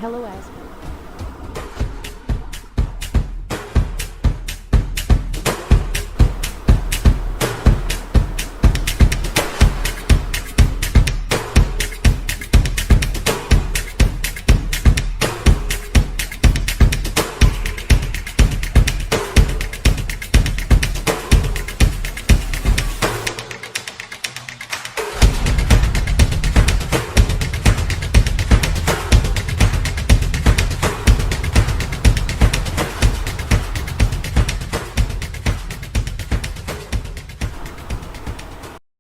LOS.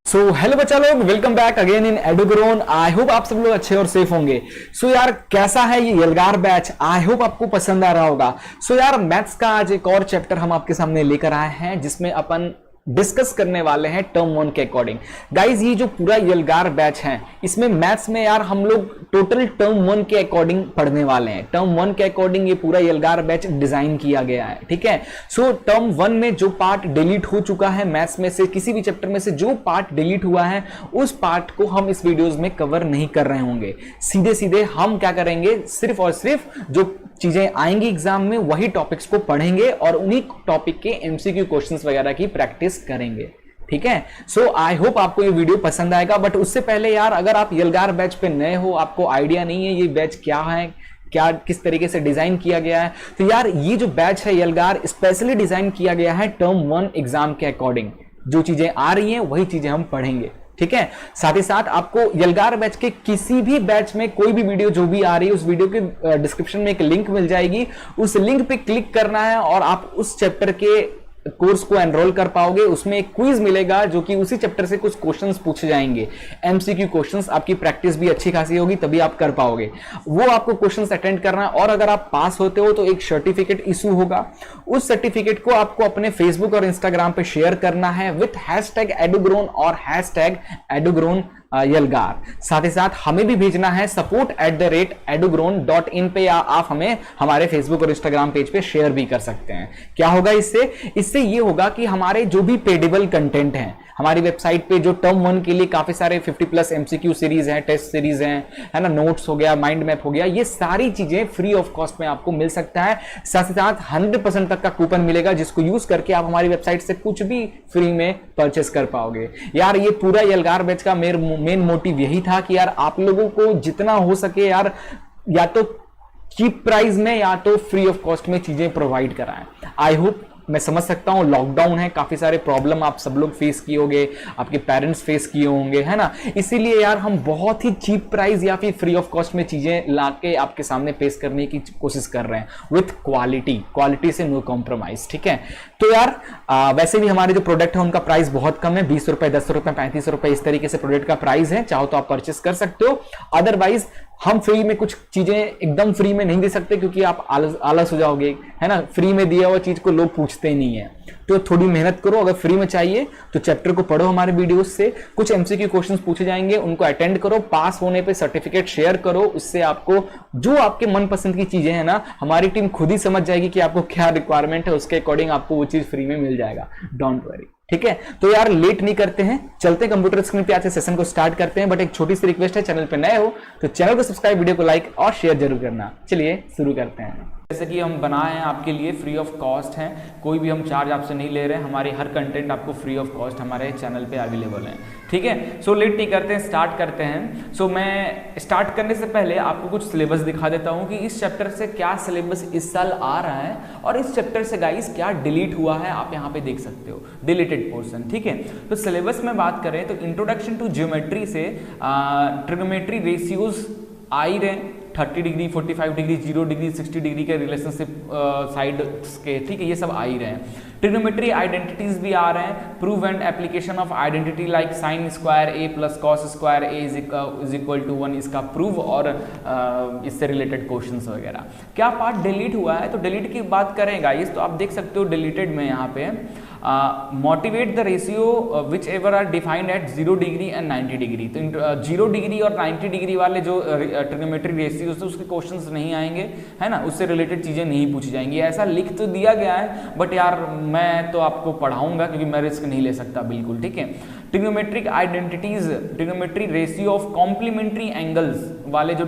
सो hello बच्चा लोग, welcome back again in Edugrown. I hope आप सब लोग अच्छे और सेफ होंगे। सो यार कैसा है ये यलगार बैच, आई होप आपको पसंद आ रहा होगा। सो यार मैथ्स का आज एक और चैप्टर हम आपके सामने लेकर आए हैं जिसमें अपन डिस्कस करने वाले हैं टर्म 1 के अकॉर्डिंग। गाइज ये जो पूरा यलगार बैच है इसमें मैथ्स में यार हम लोग टोटल टर्म 1 के अकॉर्डिंग पढ़ने वाले हैं। टर्म 1 के अकॉर्डिंग ये पूरा यलगार बैच डिजाइन किया गया है, ठीक है। सो टर्म 1 में जो पार्ट डिलीट हो चुका है मैथ्स में से, किसी भी चैप्टर में से जो पार्ट डिलीट हुआ है उस पार्ट को हम इस वीडियोज में कवर नहीं कर रहे होंगे। सीधे सीधे हम क्या करेंगे, सिर्फ और सिर्फ जो चीजें आएंगी एग्जाम में वही टॉपिक्स को पढ़ेंगे और उन्हीं टॉपिक के एमसीक्यू क्वेश्चंस वगैरह की प्रैक्टिस करेंगे, ठीक है। सो आई होप आपको ये वीडियो पसंद आएगा। बट उससे पहले यार अगर आप यलगार बैच पे नए हो, आपको आइडिया नहीं है ये बैच क्या है, क्या किस तरीके से डिजाइन किया गया है, तो यार ये जो बैच है यलगार स्पेशली डिजाइन किया गया है टर्म 1 एग्जाम के अकॉर्डिंग। जो चीजें आ रही हैं वही चीजें हम पढ़ेंगे, ठीक है। साथ ही साथ आपको यलगार बैच के किसी भी बैच में कोई भी वीडियो जो भी आ रही है उस वीडियो के डिस्क्रिप्शन में एक लिंक मिल जाएगी, उस लिंक पे क्लिक करना है और आप उस चैप्टर के कोर्स को एनरोल कर पाओगे। उसमें एक क्विज मिलेगा जो कि उसी चैप्टर से कुछ क्वेश्चंस पूछे जाएंगे, एमसीक्यू क्वेश्चंस। आपकी प्रैक्टिस भी अच्छी खासी होगी तभी आप कर पाओगे। वो आपको क्वेश्चंस अटेंड करना है और अगर आप पास होते हो तो एक सर्टिफिकेट इशू होगा। उस सर्टिफिकेट को आपको अपने फेसबुक और इंस्टाग्राम पे शेयर करना है विथ #एडुग्रोन और #एडुग्रोन यलगार। साथ ही साथ हमें भी भेजना है support@edugrown.in पे, या आप हमें हमारे फेसबुक और इंस्टाग्राम पेज पे शेयर भी कर सकते हैं। क्या होगा इससे ये होगा कि हमारे जो भी पेडेबल कंटेंट हैं हमारी वेबसाइट पे, जो टर्म 1 के लिए काफी सारे 50+ एमसीक्यू सीरीज हैं, टेस्ट सीरीज हैं, है ना, नोट्स हो गया, माइंड मैप हो गया, ये सारी चीजें फ्री ऑफ कॉस्ट में आपको मिल सकता है। साथ ही साथ 100% तक का कूपन मिलेगा जिसको यूज करके आप हमारी वेबसाइट से कुछ भी फ्री में परचेस कर पाओगे। यार ये पूरा यलगार बैच का मेन मोटिव यही था कि यार आप लोगों को जितना हो सके यार या तो चीप प्राइस में या तो फ्री ऑफ कॉस्ट में चीजें प्रोवाइड कराएं। आई होप, मैं समझ सकता हूं लॉकडाउन है, काफी सारे प्रॉब्लम आप सब लोग फेस किए होंगे, आपके पेरेंट्स फेस किए होंगे, है ना। इसीलिए यार हम बहुत ही चीप प्राइस या फिर फ्री ऑफ कॉस्ट में चीजें लाके आपके सामने पेश करने की कोशिश कर रहे हैं विथ क्वालिटी से नो कॉम्प्रोमाइज, ठीक है। तो यार वैसे भी हमारे जो प्रोडक्ट है उनका प्राइस बहुत कम है, 20 रुपए, 10 रुपए, 35 रुपए, इस तरीके से प्रोडक्ट का प्राइस है। चाहो तो आप परचेस कर सकते हो। अदरवाइज हम फ्री में कुछ चीजें एकदम फ्री में नहीं दे सकते क्योंकि आप आलस हो जाओगे, है ना। फ्री में दिया हुआ चीज को लोग पूछते ही नहीं है, तो थोड़ी मेहनत करो। अगर फ्री में चाहिए तो चैप्टर को पढ़ो हमारे वीडियोस से, कुछ एमसीक्यू क्वेश्चंस पूछे जाएंगे उनको अटेंड करो, पास होने पे सर्टिफिकेट शेयर करो। उससे आपको जो आपके मनपसंद की चीजें हैं ना, हमारी टीम खुद ही समझ जाएगी कि आपको क्या रिक्वायरमेंट है, उसके अकॉर्डिंग आपको वो चीज फ्री में मिल जाएगा। डोंट वरी, ठीक है। तो यार लेट नहीं करते हैं, चलते हैं कंप्यूटर स्क्रीन पे, आज से सेशन को स्टार्ट करते हैं। बट एक छोटी सी रिक्वेस्ट है, चैनल पे नए हो तो चैनल को सब्सक्राइब, वीडियो को लाइक और शेयर जरूर करना। चलिए शुरू करते हैं। जैसे कि हम बनाए हैं आपके लिए फ्री ऑफ कॉस्ट है, कोई भी हम चार्ज आपसे नहीं ले रहे हैं, हमारी हर कंटेंट आपको फ्री ऑफ कॉस्ट हमारे चैनल पे अवेलेबल है, ठीक है। सो लेट नहीं करते हैं, स्टार्ट करते हैं। सो मैं स्टार्ट करने से पहले आपको कुछ सिलेबस दिखा देता हूं कि इस चैप्टर से क्या सिलेबस इस साल आ रहा है और इस चैप्टर से गाइस क्या डिलीट हुआ है, आप यहाँ पे देख सकते हो डिलीटेड पोर्शन, ठीक है। तो सिलेबस में बात करें तो इंट्रोडक्शन टू ज्योमेट्री से ट्रिग्नोमेट्री रेशियोज आ ही रहे, 30 डिग्री, 45 डिग्री, 0 डिग्री, 60 डिग्री के रिलेशनशिप साइड्स के, ठीक है, ये सब आ ही रहे हैं। ट्रिग्नोमेट्री आइडेंटिटीज भी आ रहे हैं, prove and application of identity like sine square A plus cos square A is equal to 1, इसका प्रूव और इससे रिलेटेड क्वेश्चंस वगैरह। क्या पार्ट डिलीट हुआ है, तो डिलीट की बात करें गाइस तो आप देख सकते हो डिलीटेड में यहाँ पे motivate the ratio whichever are defined at 0 degree and 90 degree. तो 0 डिग्री और 90 डिग्री वाले जो ट्रिग्नोमेट्री रेशियो से उसके क्वेश्चंस नहीं आएंगे, है ना, उससे रिलेटेड चीजें नहीं पूछी जाएंगी। ऐसा लिख तो दिया गया है बट यार मैं तो आपको पढ़ाऊंगा क्योंकि मैं रिस्क नहीं ले सकता बिल्कुल, ठीक है। Trigonometric identities, trigonometry ratio of complementary angles वाले जो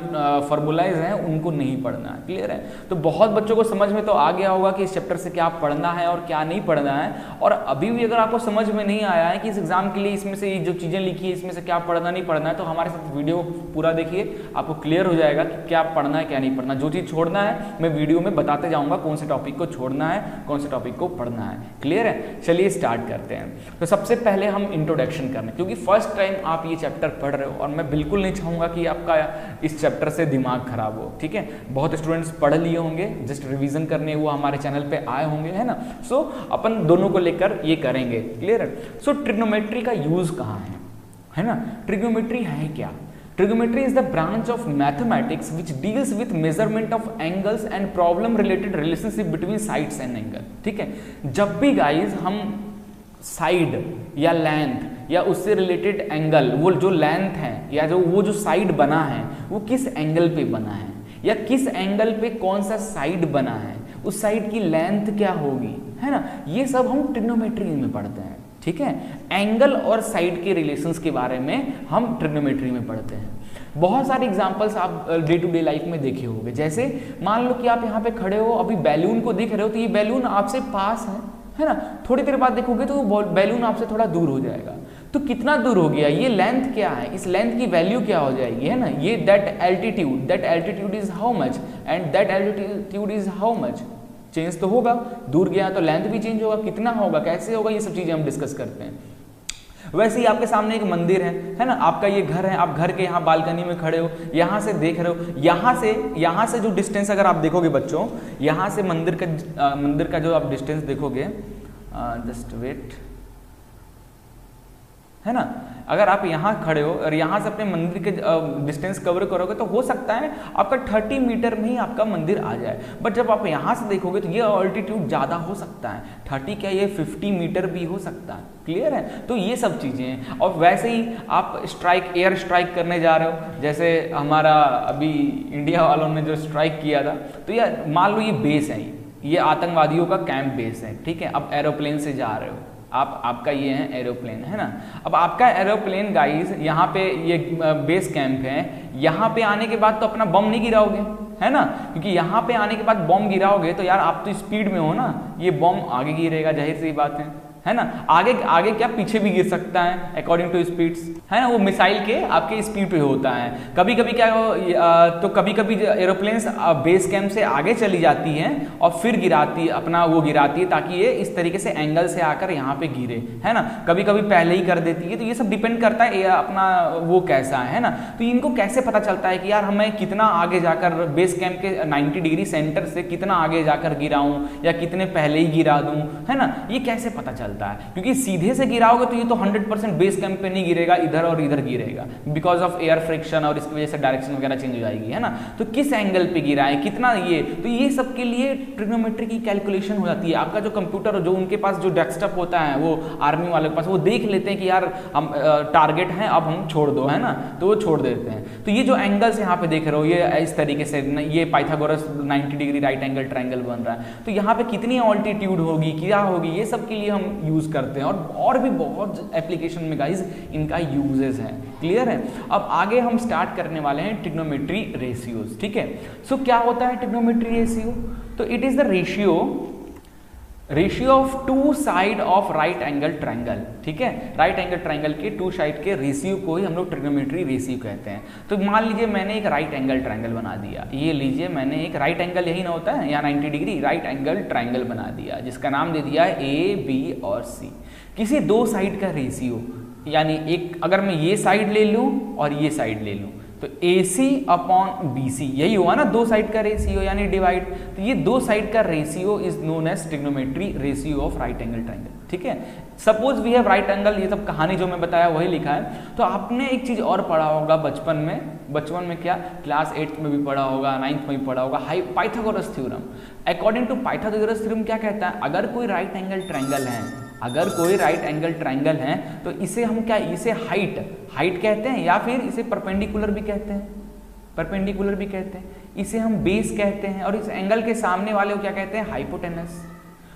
फॉर्मूलाइज हैं उनको नहीं पढ़ना है। क्लियर है? तो बहुत बच्चों को समझ में तो आ गया होगा कि इस चैप्टर से क्या पढ़ना है और क्या नहीं पढ़ना है, और अभी भी अगर आपको समझ में नहीं आया है कि इस एग्जाम के लिए इसमें से जो चीज़ें लिखी है इसमें से क्या पढ़ना नहीं पढ़ना है, तो हमारे साथ वीडियो पूरा देखिए, आपको क्लियर हो जाएगा कि क्या पढ़ना है क्या नहीं पढ़ना। जो चीज़ छोड़ना है मैं वीडियो में बताते जाऊँगा, कौन से टॉपिक को छोड़ना है कौन से टॉपिक को पढ़ना है। क्लियर है? चलिए स्टार्ट करते हैं। तो सबसे पहले हम इंट्रोडक्शन करने, क्योंकि फर्स्ट टाइम आप ये चैप्टर पढ़ रहे हो और मैं बिल्कुल नहीं चाहूँगा कि आपका इस चैप्टर से दिमाग खराब हो। ठीक है? बहुत स्टूडेंट्स पढ़ लिए होंगे, जस्ट रिवीजन करने वो हमारे चैनल पे आए होंगे, है ना। सो अपन दोनों को लेकर ये करेंगे। क्लियर है? सो ट्रिग्नोमेट्री का यूज कहाँ है ना। ट्रिग्नोमेट्री है क्या? Trigonometry is the branch of mathematics which deals with measurement of angles and problem related relationship between sides and angle। ठीक है? जब भी गाइज हम साइड या लेंथ या उससे रिलेटेड एंगल, वो जो लेंथ है या वो जो साइड बना है वो किस एंगल पे बना है या किस एंगल पे कौन सा साइड बना है, उस साइड की लेंथ क्या होगी, है ना, ये सब हम ट्रिग्नोमेट्री में पढ़ते हैं। ठीक है? एंगल और साइड के रिलेशंस के बारे में हम ट्रिग्नोमेट्री में पढ़ते हैं। बहुत सारे एग्जांपल्स आप डे टू डे लाइफ में देखे होंगे। जैसे मान लो कि आप यहाँ पे खड़े हो, अभी बैलून को देख रहे हो, तो ये बैलून आपसे पास है ना, थोड़ी देर बाद देखोगे तो वो बैलून आपसे थोड़ा दूर हो जाएगा। तो कितना दूर हो गया, ये लेंथ क्या है, इस लेंथ की वैल्यू क्या हो जाएगी, है ना। ये that altitude is how much and that altitude is how much, change तो होगा, दूर गया तो लेंथ भी चेंज होगा, कितना होगा, कैसे होगा, ये सब चीजें हम डिस्कस करते हैं। वैसे ही आपके सामने एक मंदिर है ना, आपका ये घर है, आप घर के यहाँ बालकनी में खड़े हो, यहाँ से देख रहे हो, यहाँ से जो डिस्टेंस अगर आप देखोगे बच्चों, यहाँ से मंदिर का जो आप डिस्टेंस देखोगे, जस्ट वेट, है ना, अगर आप यहाँ खड़े हो और यहाँ से अपने मंदिर के डिस्टेंस कवर करोगे तो हो सकता है आपका 30 मीटर में ही आपका मंदिर आ जाए। बट जब आप यहाँ से देखोगे तो ये ऑल्टीट्यूड ज़्यादा हो सकता है, 30 क्या ये 50 मीटर भी हो सकता है। क्लियर है? तो ये सब चीज़ें हैं। और वैसे ही आप एयर स्ट्राइक करने जा रहे हो, जैसे हमारा अभी इंडिया वालों ने जो स्ट्राइक किया था, तो यार मान लो ये बेस है, ये आतंकवादियों का कैंप बेस है। ठीक है? अब एरोप्लेन से जा रहे हो आपका ये है एरोप्लेन, है ना। अब आपका एरोप्लेन गाइस यहाँ पे ये बेस कैंप है, यहाँ पे आने के बाद तो अपना बम नहीं गिराओगे, है ना, क्योंकि यहाँ पे आने के बाद बम गिराओगे तो यार आप तो स्पीड में हो ना, ये बम आगे गिरेगा, जाहिर सी बात है ना। आगे क्या पीछे भी गिर सकता है अकॉर्डिंग टू स्पीड्स, है ना, वो मिसाइल के आपके स्पीड पे होता है। कभी कभी क्या तो कभी कभी एरोप्लेन्स बेस कैंप से आगे चली जाती हैं और फिर गिराती है ताकि ये इस तरीके से एंगल से आकर यहाँ पे गिरे, है ना। कभी कभी पहले ही कर देती है, तो ये सब डिपेंड करता है अपना वो कैसा है ना। तो इनको कैसे पता चलता है कि यार हमें कितना आगे जाकर बेस कैंप के 90 डिग्री सेंटर से कितना आगे जाकर गिराऊं या कितने पहले ही गिरा दूं, है ना, ये कैसे पता चलता है। क्योंकि सीधे से गिराओगे तो ये तो 100% बेस कैंप पे नहीं गिरेगा, इधर और इधर गिरेगा बिकॉज ऑफ एयर फ्रिक्शन, और इसकी वजह से डायरेक्शन वगैरह चेंज हो जाएगी, है ना। तो किस एंगल पे गिरा है, कितना ये, तो ये सब के लिए ट्रिग्नोमेट्री की कैलकुलेशन हो जाती है। आपका जो कंप्यूटर, जो उनके पास जो डेस्कटॉप होता है, वो आर्मी वाले के पास, वो देख लेते हैं कि यार हम टारगेट है, अब हम छोड़ दो, है ना, तो वो छोड़ देते हैं। तो ये जो एंगल्स यहाँ पे देख रहे हो, ये इस तरीके से, ये Pythagoras 90 degree right angle triangle बन रहा है, तो यहाँ पे कितनी ऑल्टीट्यूड होगी, क्या होगी, ये सब के लिए हम यूज करते हैं। और भी बहुत एप्लीकेशन में गाइज इनका यूजेस है। क्लियर है? अब आगे हम स्टार्ट करने वाले हैं ट्रिग्नोमेट्री रेशियोज। ठीक है? सो क्या होता है ट्रिग्नोमेट्री रेशियो? तो it is the ratio of two side of right angle triangle. ठीक है? राइट एंगल ट्रायंगल के टू साइड के रेशियो को ही हम लोग ट्रिग्नोमेट्री रेशियो कहते हैं। तो मान लीजिए मैंने एक राइट एंगल ट्रायंगल बना दिया, ये लीजिए मैंने एक राइट एंगल, यही ना होता है, या 90 डिग्री राइट एंगल ट्रायंगल बना दिया, जिसका नाम दे दिया है ए, बी और सी। किसी दो साइड का रेशियो, यानी एक अगर मैं ये साइड ले लूं और ये साइड ले लूं, तो AC अपॉन BC, यही हुआ ना दो साइड का रेशियो, यानी डिवाइड। तो ये दो साइड का ratio is known as trigonometry ratio of right angle triangle. ठीक है? Suppose we have right angle, ये सब कहानी जो मैं बताया वही लिखा है। तो आपने एक चीज और पढ़ा होगा बचपन में क्या, क्लास 8 में भी पढ़ा होगा, 9th में भी पढ़ा होगा, Pythagoras theorem. According to Pythagoras theorem क्या कहता है, अगर कोई राइट एंगल ट्रायंगल है, तो इसे हम क्या, इसे हाइट कहते हैं, या फिर इसे परपेंडिकुलर भी कहते हैं, इसे हम बेस कहते हैं, और इस एंगल के सामने वाले को क्या कहते हैं, हाइपोटेनस।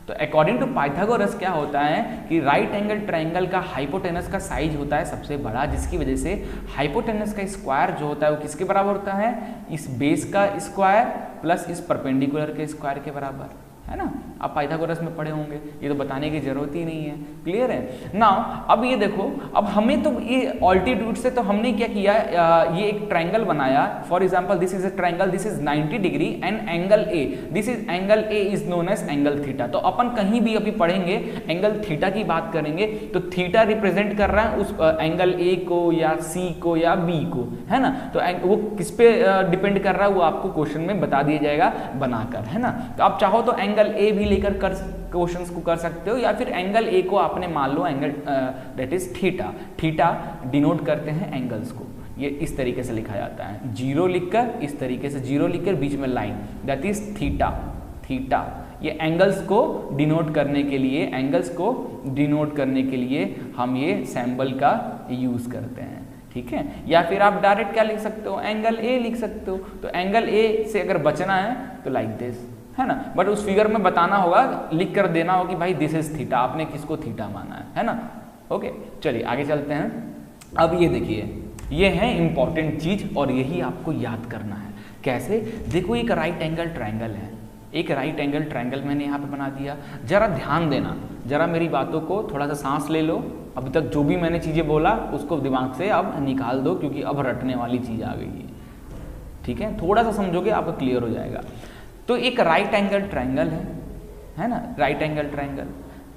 तो अकॉर्डिंग टू पाइथागोरस क्या होता है कि राइट एंगल ट्रायंगल का हाइपोटेनस का साइज होता है सबसे बड़ा, जिसकी वजह से हाइपोटेनस का स्क्वायर जो होता है वो किसके बराबर होता है, इस बेस का स्क्वायर प्लस इस परपेंडिकुलर के स्क्वायर के बराबर, है ना। आप पाइथागोरस में पढ़े होंगे, ये तो बताने की जरूरत ही नहीं है, क्लियर है ना। अब ये देखो, अब हमें तो ये ऑल्टीट्यूड से तो हमने क्या किया, ये एक ट्रायंगल बनाया। For example this is a triangle, this is 90 degree and angle A, this is angle A is known as angle theta. तो अपन कहीं भी अभी पढ़ेंगे एंगल थीटा की बात करेंगे तो थीटा रिप्रेजेंट कर रहा है उस एंगल ए को या सी को या बी को, है ना। तो वो किस पे डिपेंड कर रहा है वो आपको क्वेश्चन में बता दिया जाएगा बनाकर, है ना। तो आप चाहो तो एंगल ए भी लेकर कर क्वेश्चंस को कर सकते हो, या फिर एंगल ए को आपने मान लो angle that is theta. Theta denote करते हैं एंगल्स को, ये इस तरीके से लिखा जाता है, जीरो लिखकर, इस तरीके से जीरो लिखकर बीच में line, that is theta. Theta ये एंगल्स को डिनोट करने के लिए, एंगल्स को डिनोट करने के लिए हम ये सिंबल का यूज करते हैं, ठीक है। या फिर आप डायरेक्ट क्या लिख सकते हो, एंगल ए लिख सकते हो। तो एंगल ए से अगर बचना है तो लाइक दिस, है ना। बट उस फिगर में बताना होगा, लिख कर देना होगा कि भाई दिस इज थीटा, आपने किसको थीटा माना है ना। ओके, चलिए आगे चलते हैं। अब ये देखिए, ये है इंपॉर्टेंट चीज और यही आपको याद करना है। कैसे, देखो एक राइट एंगल ट्रायंगल है, एक राइट एंगल ट्रायंगल मैंने यहाँ पे बना दिया। जरा ध्यान देना, जरा मेरी बातों को थोड़ा सा सांस ले लो। अभी तक जो भी मैंने चीजें बोला उसको दिमाग से अब निकाल दो, क्योंकि अब रटने वाली चीज आ गई है, ठीक है। थोड़ा सा समझोगे आपको क्लियर हो जाएगा। तो एक राइट एंगल ट्रायंगल है ना, राइट एंगल ट्रायंगल,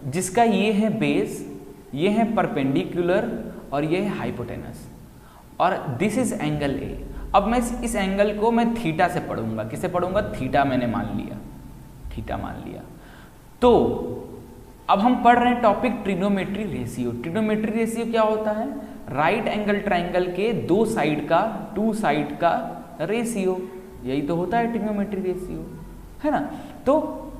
जिसका ये है बेस, ये है परपेंडिकुलर और ये है हाइपोटेनस, और दिस इज एंगल ए। अब मैं इस एंगल को मैं थीटा से पढ़ूंगा, किसे पढ़ूंगा, थीटा मैंने मान लिया, थीटा मान लिया। तो अब हम पढ़ रहे हैं topic trigonometry ratio. Trigonometry ratio क्या होता है, राइट एंगल ट्रायंगल के दो साइड का, टू साइड का रेशियो, यही तो होता है ट्रिग्नोमेट्री रेशियो, है ना। तो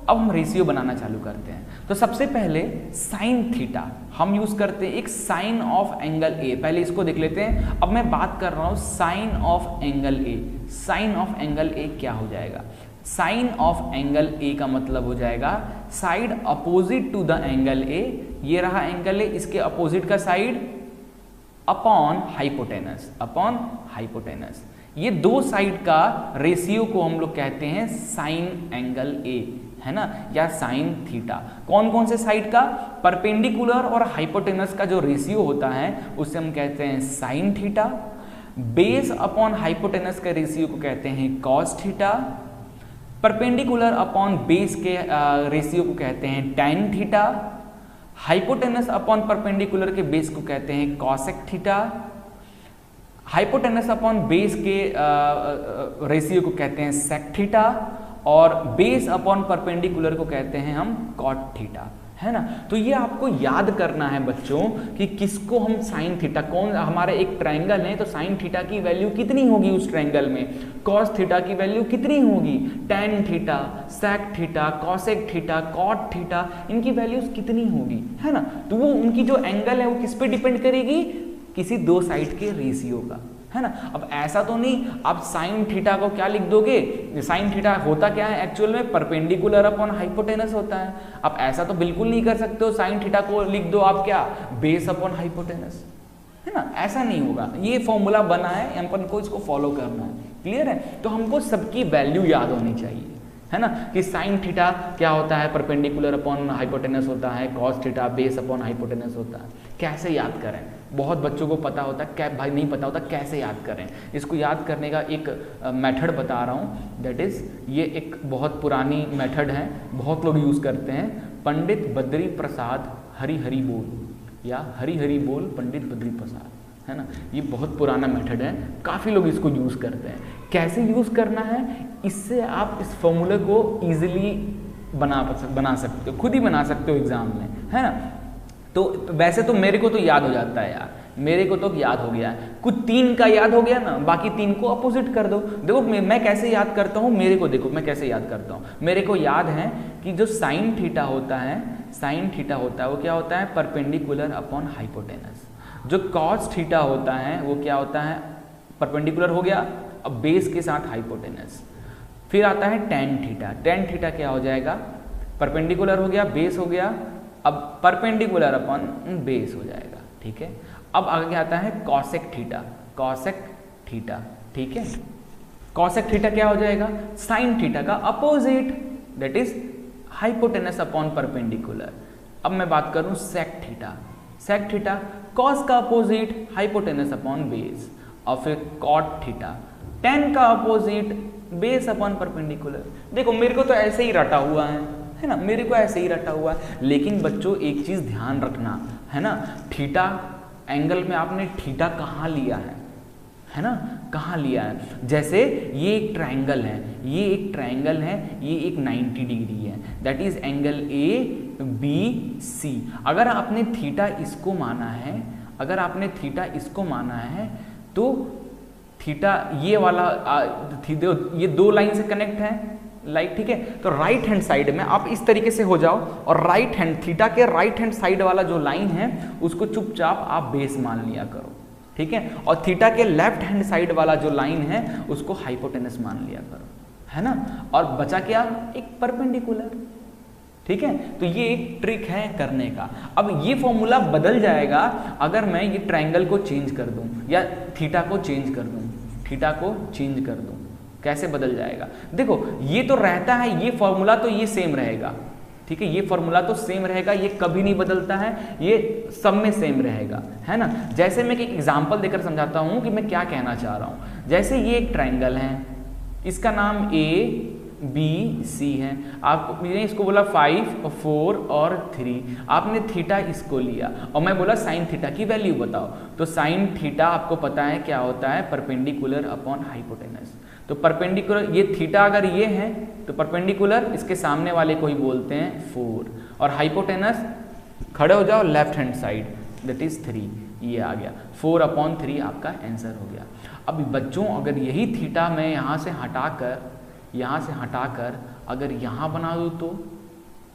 अब हम रेशियो बनाना चालू करते हैं। तो सबसे पहले साइन थीटा हम यूज करते हैं, एक साइन ऑफ एंगल ए। पहले इसको देख लेते हैं। अब मैं बात कर रहा हूं sine of angle A. Sine of angle A क्या हो जाएगा, साइन ऑफ एंगल ए का मतलब हो जाएगा side opposite to the angle A. ये रहा एंगल ए, इसके अपोजिट का side upon hypotenuse, upon hypotenuse. ये दो साइड का रेशियो को हम लोग कहते हैं साइन एंगल ए, है ना, या साइन थीटा। कौन कौन से साइड का, परपेंडिकुलर और हाइपोटेनस का जो रेशियो होता है उसे हम कहते हैं sine theta. Base upon hypotenuse के रेशियो को कहते हैं cos theta. Perpendicular upon base के रेशियो को कहते हैं tan theta. Hypotenuse upon perpendicular के बेस को कहते हैं cosec theta. Hypotenuse upon base के रेशियो को कहते हैं सेक थीटा, और बेस अपॉन परपेंडिकुलर को कहते हैं हम कॉट थीटा, है ना। तो ये आपको याद करना है बच्चों कि किसको हम साइन थीटा, कौन हमारे एक ट्रायंगल है तो साइन थीटा की वैल्यू कितनी होगी उस ट्रायंगल में, कॉस थीटा की वैल्यू कितनी होगी, tan theta, sec theta, cosec theta, cot theta, इनकी वैल्यूज कितनी होगी, है ना। तो वो उनकी जो एंगल है वो किस पे डिपेंड करेगी, किसी दो साइड के रेशियो का, है ना। अब ऐसा तो नहीं आप साइन थीटा को क्या लिख दोगे, साइन थीटा होता क्या है एक्चुअल में, परपेंडिकुलर अपॉन हाइपोटेनस होता है। आप ऐसा तो बिल्कुल नहीं कर सकते हो, साइन थीटा को लिख दो आप क्या, बेस अपॉन हाइपोटेनस, है ना। ऐसा नहीं होगा, ये फॉर्मूला बना है, अपन को इसको फॉलो करना है, क्लियर है। तो हमको सबकी वैल्यू याद होनी चाहिए, है ना, कि साइन थीटा क्या होता है, परपेंडिकुलर अपॉन हाइपोटेनस होता है, cos theta base upon hypotenuse होता है। कैसे याद करें, बहुत बच्चों को पता होता है, क्या भाई नहीं पता होता, कैसे याद करें। इसको याद करने का एक मेथड बता रहा हूँ, दैट इज ये एक बहुत पुरानी मेथड है, बहुत लोग यूज़ करते हैं। पंडित बद्री प्रसाद हरि हरि बोल, या हरि हरि बोल पंडित बद्री प्रसाद, है ना। ये बहुत पुराना मेथड है, काफ़ी लोग इसको यूज़ करते हैं। कैसे यूज़ करना है, इससे आप इस फॉर्मूले को ईजिली बना सकते हो, खुद ही बना सकते हो एग्जाम में, है ना। तो वैसे तो मेरे को तो याद हो जाता है यार, मेरे को तो याद हो गया है, कुछ तीन का याद हो गया ना, बाकी तीन को अपोजिट कर दो। देखो मैं कैसे याद करता हूँ, मेरे को देखो मैं कैसे याद करता हूँ। मेरे को याद है कि जो साइन थीटा होता है, साइन थीटा होता है वो क्या होता है, परपेंडिकुलर अपॉन हाइपोटेनस। जो कॉस थीटा होता है वो क्या होता है, परपेंडिकुलर हो गया, अब बेस के साथ हाइपोटेनस। फिर आता है टैन थीटा। टैन थीटा क्या हो जाएगा, परपेंडिकुलर हो गया, बेस हो गया, अब परपेंडिकुलर अपॉन बेस हो जाएगा, ठीक है। अब आगे आता है कॉसेक थीटा, कॉसेक थीटा, ठीक है। कॉसेक थीटा क्या हो जाएगा, साइन थीटा का opposite, that is hypotenuse upon perpendicular. अब मैं बात करूं sec theta, sec theta cos का अपोजिट हाइपोटेनस अपॉन बेस, और फिर कॉट थीटा टेन का अपोजिट बेस अपॉन परपेंडिकुलर। देखो मेरे को तो ऐसे ही रटा हुआ है ना, मेरे को ऐसे ही रटा हुआ है, लेकिन बच्चों एक चीज ध्यान रखना है ना, थीटा एंगल में आपने थीटा कहाँ लिया है ना, कहाँ लिया है। जैसे ये एक ट्रायंगल है, ये एक ट्रायंगल है, ये एक 90 डिग्री है, दैट इज एंगल ABC। अगर आपने थीटा इसको माना है, अगर आपने थीटा इसको माना है तो थीटा ये वाला ये दो लाइन से कनेक्ट है, लाइक, ठीक है। तो राइट हैंड साइड में आप इस तरीके से हो जाओ और राइट हैंड थीटा के राइट हैंड साइड वाला जो लाइन है उसको चुपचाप आप बेस मान लिया करो, ठीक है। और थीटा के लेफ्ट हैंड साइड वाला जो लाइन है उसको हाइपोटेनस मान लिया करो, है ना। और बचा क्या, एक परपेंडिकुलर, ठीक है। तो ये एक ट्रिक है करने का। अब ये फॉर्मूला बदल जाएगा अगर मैं ये ट्रायंगल को चेंज कर दूं या थीटा को चेंज कर दूं, थीटा को चेंज कर दूं, कैसे बदल जाएगा। देखो ये तो रहता है, ये फॉर्मूला तो ये सेम रहेगा, ठीक है, ये फॉर्मूला तो सेम रहेगा, ये कभी नहीं बदलता है, ये सब में सेम रहेगा, है ना। जैसे मैं एक एग्जांपल देकर समझाता हूं कि मैं क्या कहना चाह रहा हूं। जैसे ये एक ट्रायंगल है, इसका नाम ABC है, आपने इसको बोला 5, 4 और 3, आपने थीटा इसको लिया और मैं बोला साइन थीटा की वैल्यू बताओ। तो साइन थीटा आपको पता है क्या होता है, परपेंडिकुलर अपॉन हाइपोटेनस। तो परपेंडिकुलर, ये थीटा अगर ये है तो परपेंडिकुलर इसके सामने वाले को ही बोलते हैं 4, और हाइपोटेनस खड़े हो जाओ left hand side, that is 3, ये आ गया 4/3 आपका आंसर हो गया। अब बच्चों अगर यही थीटा मैं यहाँ से हटाकर अगर यहाँ बना दूँ तो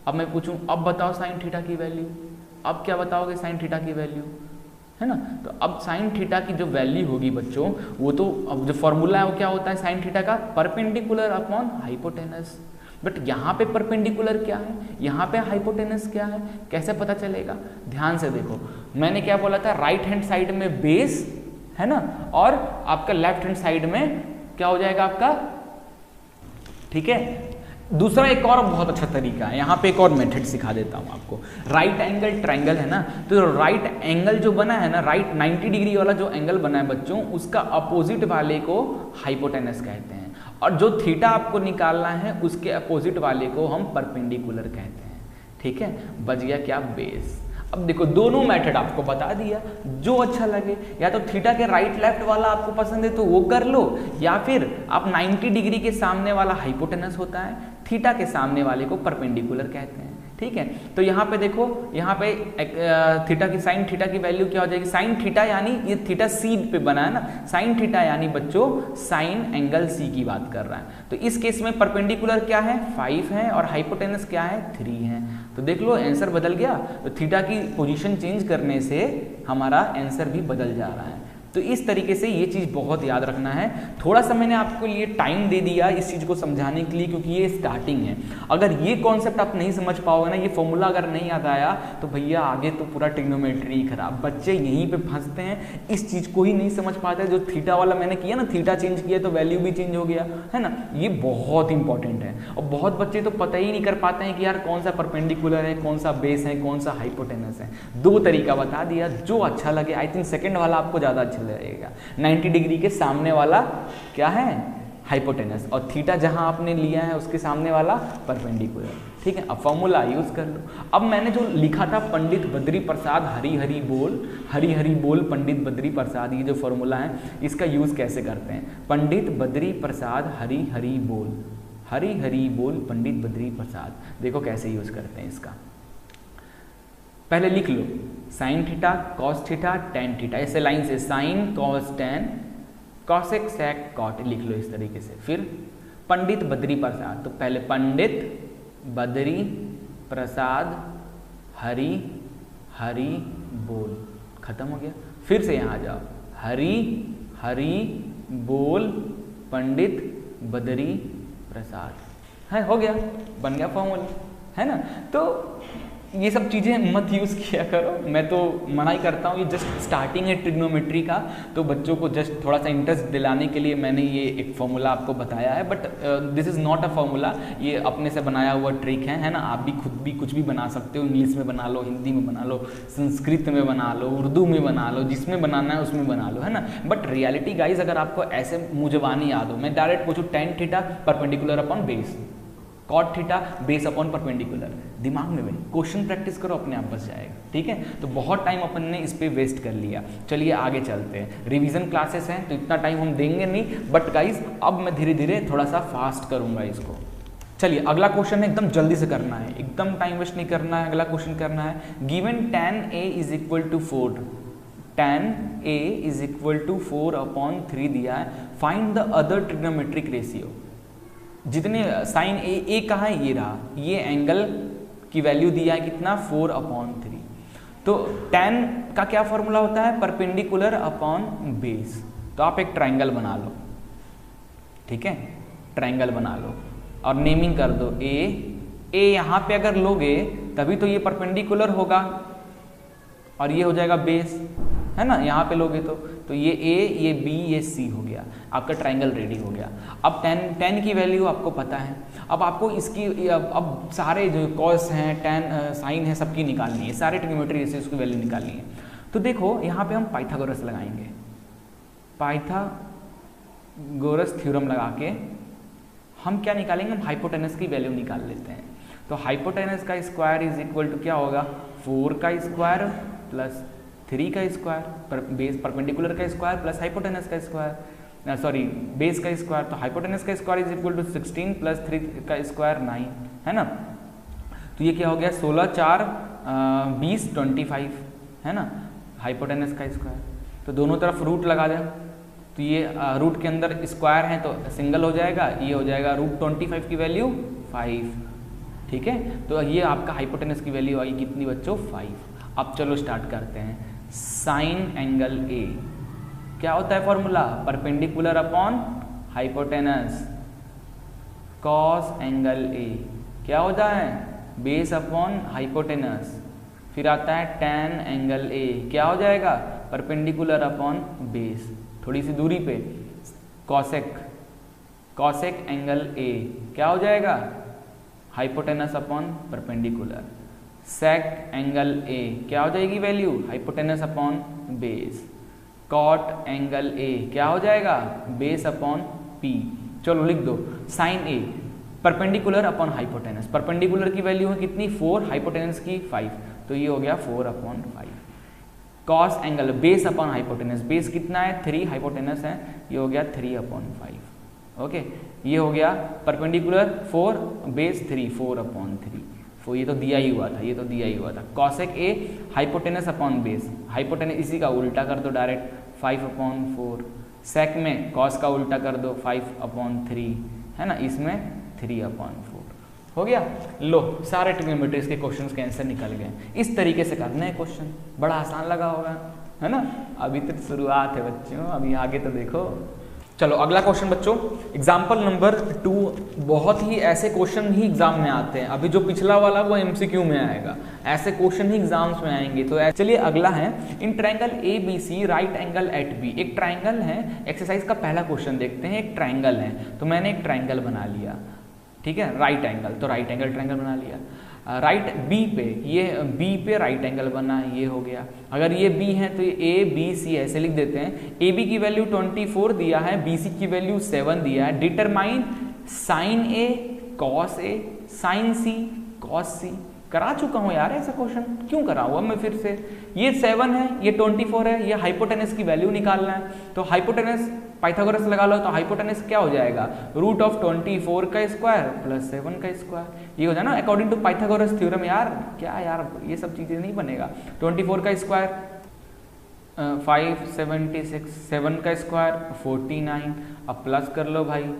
अब मैं पूछूं अब बताओ साइन थीटा की वैल्यू, अब क्या बताओगे साइन थीटा की वैल्यू, है ना। तो अब साइन थीटा की जो वैल्यू होगी बच्चों, वो तो अब जो फॉर्मूला है वो क्या होता है साइन थीटा का, परपेंडिकुलर अपॉन हाइपोटेनस। बट यहाँ पे परपेंडिकुलर क्या है, यहाँ पे हाइपोटेनस क्या है, कैसे पता चलेगा। ध्यान से देखो, मैंने क्या बोला था, राइट हैंड साइड में बेस है ना, और आपका लेफ्ट हैंड साइड में क्या हो जाएगा आपका, ठीक है। दूसरा एक और बहुत अच्छा तरीका है, यहाँ पे एक और मेथड सिखा देता हूँ आपको। राइट एंगल ट्रायंगल है ना, तो राइट एंगल जो बना है ना, राइट 90 डिग्री वाला जो एंगल बना है बच्चों, उसका अपोजिट वाले को हाइपोटेनस कहते हैं, और जो थीटा आपको निकालना है उसके अपोजिट वाले को हम परपेंडिकुलर कहते हैं, ठीक है। बच गया क्या, बेस। अब देखो दोनों मेथड आपको बता दिया, जो अच्छा लगे, या तो थीटा के राइट लेफ्ट वाला आपको पसंद है तो वो कर लो, या फिर आप 90 डिग्री के सामने वाला हाइपोटेनस होता है, थीटा के सामने वाले को परपेंडिकुलर कहते हैं, ठीक है। तो यहाँ पे देखो, यहाँ पे थीटा की साइन थीटा की वैल्यू क्या हो जाएगी, साइन थीटा यानी ये थीटा सी पे बना है ना, साइन थीटा यानी बच्चों साइन एंगल सी की बात कर रहा है। तो इस केस में परपेंडिकुलर क्या है, 5 है, और हाइपोटेनस क्या है, 3 है। तो देख लो आंसर बदल गया। तो थीटा की पोजीशन चेंज करने से हमारा आंसर भी बदल जा रहा है। तो इस तरीके से ये चीज़ बहुत याद रखना है। थोड़ा सा मैंने आपको ये टाइम दे दिया इस चीज़ को समझाने के लिए, क्योंकि ये स्टार्टिंग है। अगर ये कॉन्सेप्ट आप नहीं समझ पाओगे ना, ये फॉर्मूला अगर नहीं याद आया, तो भैया आगे तो पूरा ट्रिग्नोमेट्री ही खराब। बच्चे यहीं पे फंसते हैं, इस चीज़ को ही नहीं समझ पाते। जो थीटा वाला मैंने किया ना, थीटा चेंज किया तो वैल्यू भी चेंज हो गया, है ना। ये बहुत इंपॉर्टेंट है, और बहुत बच्चे तो पता ही नहीं कर पाते हैं कि यार कौन सा परपेंडिकुलर है, कौन सा बेस है, कौन सा हाइपोटेनस है। 2 तरीका बता दिया, जो अच्छा लगे। आई थिंक सेकेंड वाला आपको ज़्यादा अच्छा लगेगा। 90 डिग्री के सामने वाला क्या है, हाइपोटेनस, और थीटा जहां आपने लिया है उसके सामने वाला परपेंडिकुलर, ठीक है। अब फॉर्मूला यूज कर लो। अब मैंने जो लिखा था पंडित बद्री प्रसाद हरी हरी बोल पंडित बद्री प्रसाद, ये जो फॉर्मूला है इसका यूज कैसे करते हैं। पंडित बद्री प्रसाद हरी हरी बोल पंडित बद्री प्रसाद, देखो कैसे यूज करते हैं इसका। पहले लिख लो sine theta cos theta tan theta, ऐसे लाइन से sine cos tan cosec sec cot लिख लो इस तरीके से। फिर पंडित बद्री प्रसाद, तो पहले पंडित बद्री प्रसाद हरी हरी बोल, खत्म हो गया। फिर से यहाँ जाओ, हरी हरी बोल पंडित बद्री प्रसाद, है, हो गया, बन गया फॉर्मूला। है ना। तो ये सब चीज़ें मत यूज़ किया करो, मैं तो मना ही करता हूँ। ये जस्ट स्टार्टिंग है ट्रिग्नोमेट्री का, तो बच्चों को जस्ट थोड़ा सा इंटरेस्ट दिलाने के लिए मैंने ये एक फॉर्मूला आपको बताया है, but this is not a formula, ये अपने से बनाया हुआ ट्रिक है ना। आप भी खुद भी कुछ भी बना सकते हो, इंग्लिश में बना लो, हिंदी में बना लो, संस्कृत में बना लो, उर्दू में बना लो, जिसमें बनाना है उसमें बना लो, है ना। बट रियलिटी गाइज अगर आपको ऐसे मुझवानी याद हो, मैं डायरेक्ट पूछूँ tan theta perpendicular upon base, cot theta base upon perpendicular, दिमाग में भाई क्वेश्चन प्रैक्टिस करो, अपने आप बस जाएगा, ठीक है। तो बहुत टाइम अपन ने इस पे वेस्ट कर लिया। चलिए आगे चलते हैं, रिवीजन क्लासेस हैं तो इतना टाइम हम देंगे नहीं, बट गाइज अब मैं धीरे धीरे थोड़ा सा फास्ट करूंगा इसको। चलिए अगला क्वेश्चन है, एकदम जल्दी से करना है, एकदम टाइम वेस्ट नहीं करना है। अगला क्वेश्चन करना है, given tan a is equal to 4, tan a is equal to 4/3 दिया है, find the other trigonometric ratio. जितने साइन ए कहाँ है, ये रहा, ये एंगल की वैल्यू दिया है कितना 4/3। तो tan का क्या फॉर्मूला होता है, परपेंडिकुलर अपॉन बेस। तो आप एक ट्राइंगल बना लो, ठीक है, ट्राइंगल बना लो और नेमिंग कर दो ए यहाँ पे अगर लोगे तभी तो ये परपेंडिकुलर होगा और ये हो जाएगा बेस, है ना। यहाँ पे लोगे तो ये ए, ये बी, ये सी हो गया, आपका ट्राइंगल रेडी हो गया। अब tan की वैल्यू आपको पता है, अब आपको इसकी अब सारे जो कॉस हैं, tan साइन है, सबकी निकालनी है, सारे ट्रिग्नोमेट्री रेशियोज की वैल्यू निकालनी है। तो देखो यहाँ पे हम पाइथागोरस लगाएंगे, पाइथागोरस थ्योरम लगा के हम क्या निकालेंगे, हम हाइपोटेनस की वैल्यू निकाल लेते हैं। तो हाइपोटेनस का स्क्वायर इज इक्वल टू क्या होगा, 4 का स्क्वायर प्लस 3 का स्क्वायर, बेस परपेंडिकुलर का स्क्वायर प्लस हाइपोटेनस का स्क्वायर, सॉरी बेस का स्क्वायर। तो हाइपोटेनस का square is equal to 16 plus 3 का स्क्वायर 9, है ना। तो ये क्या हो गया, 16 4 20 25, है ना, हाइपोटेनस का स्क्वायर। तो दोनों तरफ रूट लगा दें, तो ये रूट के अंदर स्क्वायर है तो सिंगल हो जाएगा, ये हो जाएगा √25 की वैल्यू 5, ठीक है। तो ये आपका हाइपोटेनस की वैल्यू आई कितनी बच्चों, 5। अब चलो स्टार्ट करते हैं, साइन एंगल ए क्या होता है formula, perpendicular upon hypotenuse, cos angle A क्या होता है, बेस अपॉन हाइपोटेनस, फिर आता है tan एंगल ए क्या हो जाएगा, परपेंडिकुलर अपॉन बेस, थोड़ी सी दूरी पे, कॉसेक एंगल ए क्या हो जाएगा, hypotenuse upon perpendicular, sec angle A क्या हो जाएगी value, hypotenuse upon base, cot angle A क्या हो जाएगा, बेस अपॉन पी। चलो लिख दो, sine A perpendicular upon hypotenuse, perpendicular की वैल्यू है कितनी 4, हाइपोटेनस की 5, तो ये हो गया 4/5। Cos angle base upon hypotenuse, base कितना है 3, हाइपोटेनस है, ये हो गया 3/5। ओके, ये हो गया परपेंडिकुलर 4, बेस 3, 4/3। ये तो दिया ही हुआ था, कॉसेक ए हाइपोटेनस अपॉन बेस, हाइपोटेनस इसी का उल्टा कर दो डायरेक्ट 5/4, सेक में कॉस का उल्टा कर दो 5/3, है ना, इसमें 3/4 हो गया। लो सारे ट्रिग्नोमेट्रीज के क्वेश्चंस के आंसर निकल गए। इस तरीके से करना है क्वेश्चन, बड़ा आसान लगा होगा, है ना। अभी तो शुरुआत है बच्चों, अभी आगे तो देखो। चलो अगला क्वेश्चन बच्चों, एग्जाम्पल नंबर 2। बहुत ही ऐसे क्वेश्चन ही एग्जाम में आते हैं, अभी जो पिछला वाला वो MCQ में आएगा, ऐसे क्वेश्चन ही एग्जाम्स में आएंगे। तो चलिए अगला है, in triangle ABC right angle at B, एक ट्राइंगल है, एक्सरसाइज का पहला क्वेश्चन देखते हैं। एक ट्राइंगल है, तो मैंने एक ट्राइंगल बना लिया, ठीक है, राइट एंगल, तो राइट एंगल ट्राइंगल बना लिया। राइट B पे, ये B पे राइट एंगल बना, ये हो गया। अगर ये B है तो ये ABC ऐसे लिख देते हैं। AB की वैल्यू 24 दिया है, BC की वैल्यू 7 दिया है। Determine sine A cos A sine C cos C। करा चुका हूँ यार ऐसा क्वेश्चन, क्यों करा हुआ मैं फिर से। ये 7 है, ये 24 है, ये हाइपोटेनस की वैल्यू निकालना है। तो हाइपोटेनस पाइथागोरस लगा लो, तो हाइपोटेनस क्या हो जाएगा, √24 का स्क्वायर प्लस 7 का स्क्वायर, ये हो जाए ना अकॉर्डिंग टू पाइथागोरस थ्योरम। यार क्या यार, ये सब चीजें नहीं बनेगा। 24 का स्क्वायर 576, 7 का स्क्वायर 49, अब प्लस कर लो भाई,